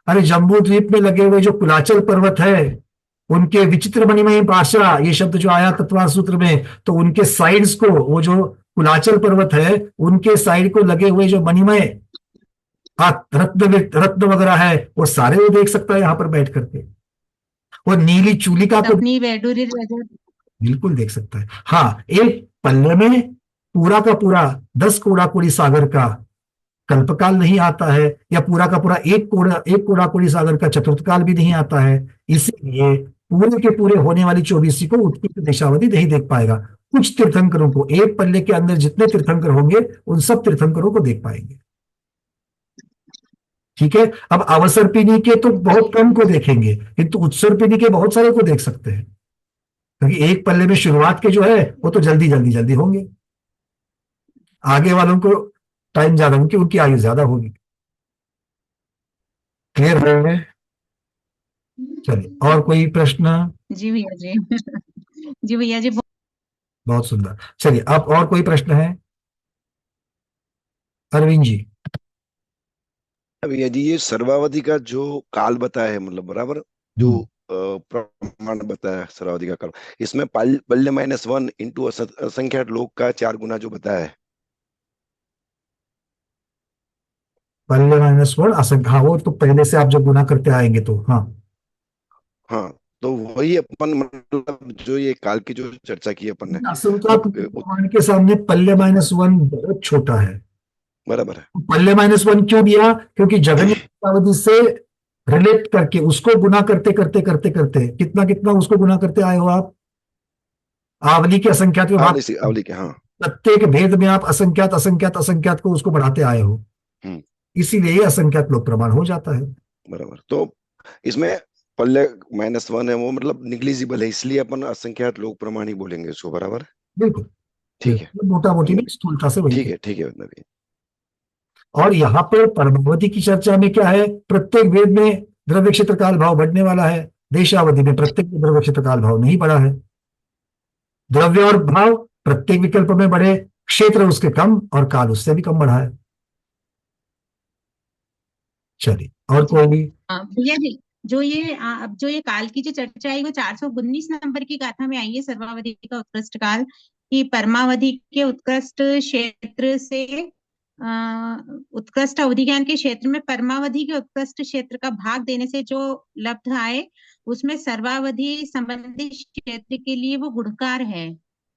अरे जम्बू द्वीप में लगे हुए जो कुलाचल पर्वत है, उनके विचित्र मणिमय पाशा, ये शब्द जो आया तत्वार सूत्र में, तो उनके साइड्स को, वो जो कुलाचल पर्वत है उनके साइड को लगे हुए जो मणिमय रत्न वगैरह है, वो सारे वो देख सकता है यहाँ पर बैठ करके। वो नीली चूलिका को बिल्कुल देख सकता है। हाँ, एक पल्ले में पूरा का पूरा 10 कोड़ाकोड़ी सागर का कल्पकाल नहीं आता है, या पूरा का पूरा एक कोड़ाकोड़ी सागर का चतुर्थकाल भी नहीं आता है। इसीलिए पूरे के पूरे होने वाली 24 को उत्कृष्ट देशावधि नहीं देख पाएगा। कुछ तीर्थंकरों को, एक पल्ले के अंदर जितने तीर्थंकर होंगे उन सब तीर्थंकरों को देख पाएंगे। ठीक है? अब अवसर्पिणी के तो बहुत कम को देखेंगे, किंतु उत्सर्पिणी के बहुत सारे को देख सकते हैं, क्योंकि एक पल्ले में शुरुआत के जो है वो तो जल्दी जल्दी जल्दी होंगे, आगे वालों को टाइम ज्यादा, उनकी आयु ज्यादा होगी। क्लियर है? चलिए, और कोई प्रश्न? जी भैया जी। जी भैया जी, बहुत सुंदर। चलिए, अब और कोई प्रश्न है? अरविंद जी। अब यदि ये सर्वावधि का जो काल बताया है, मतलब बराबर जो प्रमाण बताया है सर्वावधि का काल, इसमें पल्य -1 इंटू असंख्यात लोक का 4 गुना जो बताया है, पल्य -1 असंख्य, हाँ वो तो पहले से आप जब गुना करते आएंगे तो हाँ हाँ, तो वही अपन मतलब जो ये काल की जो चर्चा की अपन ने, असंख्यात प्रमाण के सामने पल्य -1 बहुत छोटा है। बराबर है। पल्य -1 क्यों दिया? क्योंकि जगन्य अवधि से रिलेट करके उसको गुना करते करते करते करते कितना कितना उसको गुना करते आए हो आप, आवली के असंख्यात में भाग, आवली के, हाँ, प्रत्येक भेद में आप असंख्यात असंख्यात असंख्यात को उसको बढ़ाते आए हो, इसीलिए ये असंख्यात लोक प्रमाण हो जाता है। बराबर। तो इसमें पल्य -1 है वो मतलब निग्लिजिबल है, इसलिए अपन असंख्यात लोक प्रमाण ही बोलेंगे उसको, बराबर। बिल्कुल ठीक है, मोटा मोटी में स्थूलता से वही ठीक है, ठीक है नबी। और यहाँ पे परमावधि की चर्चा में क्या है, प्रत्येक वेद में द्रव्य क्षेत्र काल भाव बढ़ने वाला है, देशावधि में प्रत्येक द्रव्य क्षेत्र काल भाव नहीं बढ़ा है। द्रव्य और भाव प्रत्येक विकल्प में बढ़े, क्षेत्र उसके कम और काल उससे भी कम बढ़ा है। चलिए और कोई भी? भैया जी, जो ये काल की जो चर्चा आई वो 419 नंबर की गाथा में आई है, सर्वावधि का उत्कृष्ट काल, कि परमावधि के उत्कृष्ट क्षेत्र से उत्कृष्ट अवधि ज्ञान के क्षेत्र में परमावधि के उत्कृष्ट क्षेत्र का भाग देने से जो लब्ध आए उसमें सर्वावधि संबंधी क्षेत्र के लिए वो गुणकार है।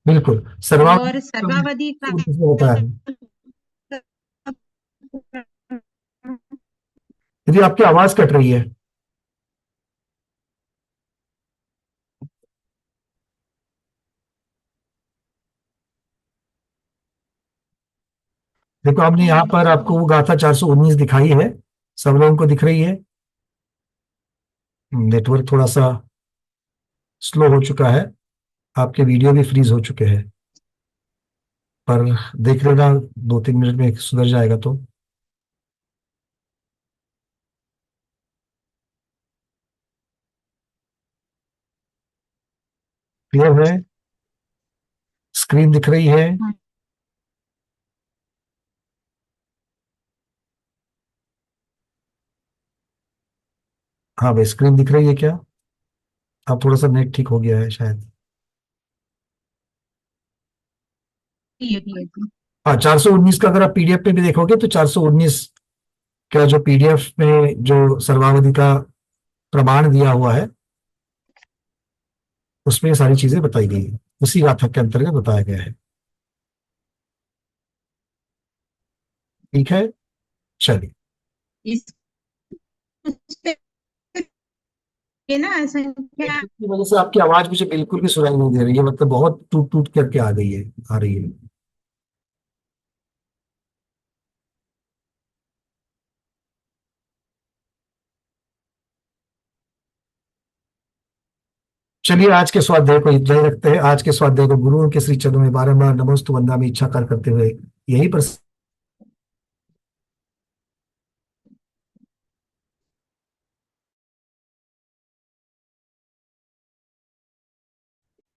बिल्कुल, और सर्वावधि का होता है। यदि आपकी आवाज कट रही है, देखो हमने यहाँ पर आपको वो गाथा 419 दिखाई है, सब लोगों को दिख रही है। नेटवर्क थोड़ा सा स्लो हो चुका है, आपके वीडियो भी फ्रीज हो चुके हैं, पर देख लेना 2-3 मिनट में सुधर जाएगा। तो क्लियर है, स्क्रीन दिख रही है? हाँ भाई, स्क्रीन दिख रही है क्या? अब थोड़ा सा नेट ठीक हो गया है शायद। हाँ, 419 का अगर आप पीडीएफ में भी देखोगे तो 419 का जो पीडीएफ में जो सर्वावधि का प्रमाण दिया हुआ है उसमें सारी चीजें बताई गई है, उसी गाथा के अंतर्गत बताया गया है। ठीक है, चलिए। इसकी वजह से आपकी आवाज मुझे बिल्कुल भी सुनाई नहीं दे रही है, मतलब बहुत टूट टूट करके आ रही है। चलिए आज के स्वाध्याय को जारी रखते हैं। आज के स्वाध्याय को गुरुओं के श्री चरणों में बारंबार नमोस्तु वंदनामि इच्छा करते हुए यही पर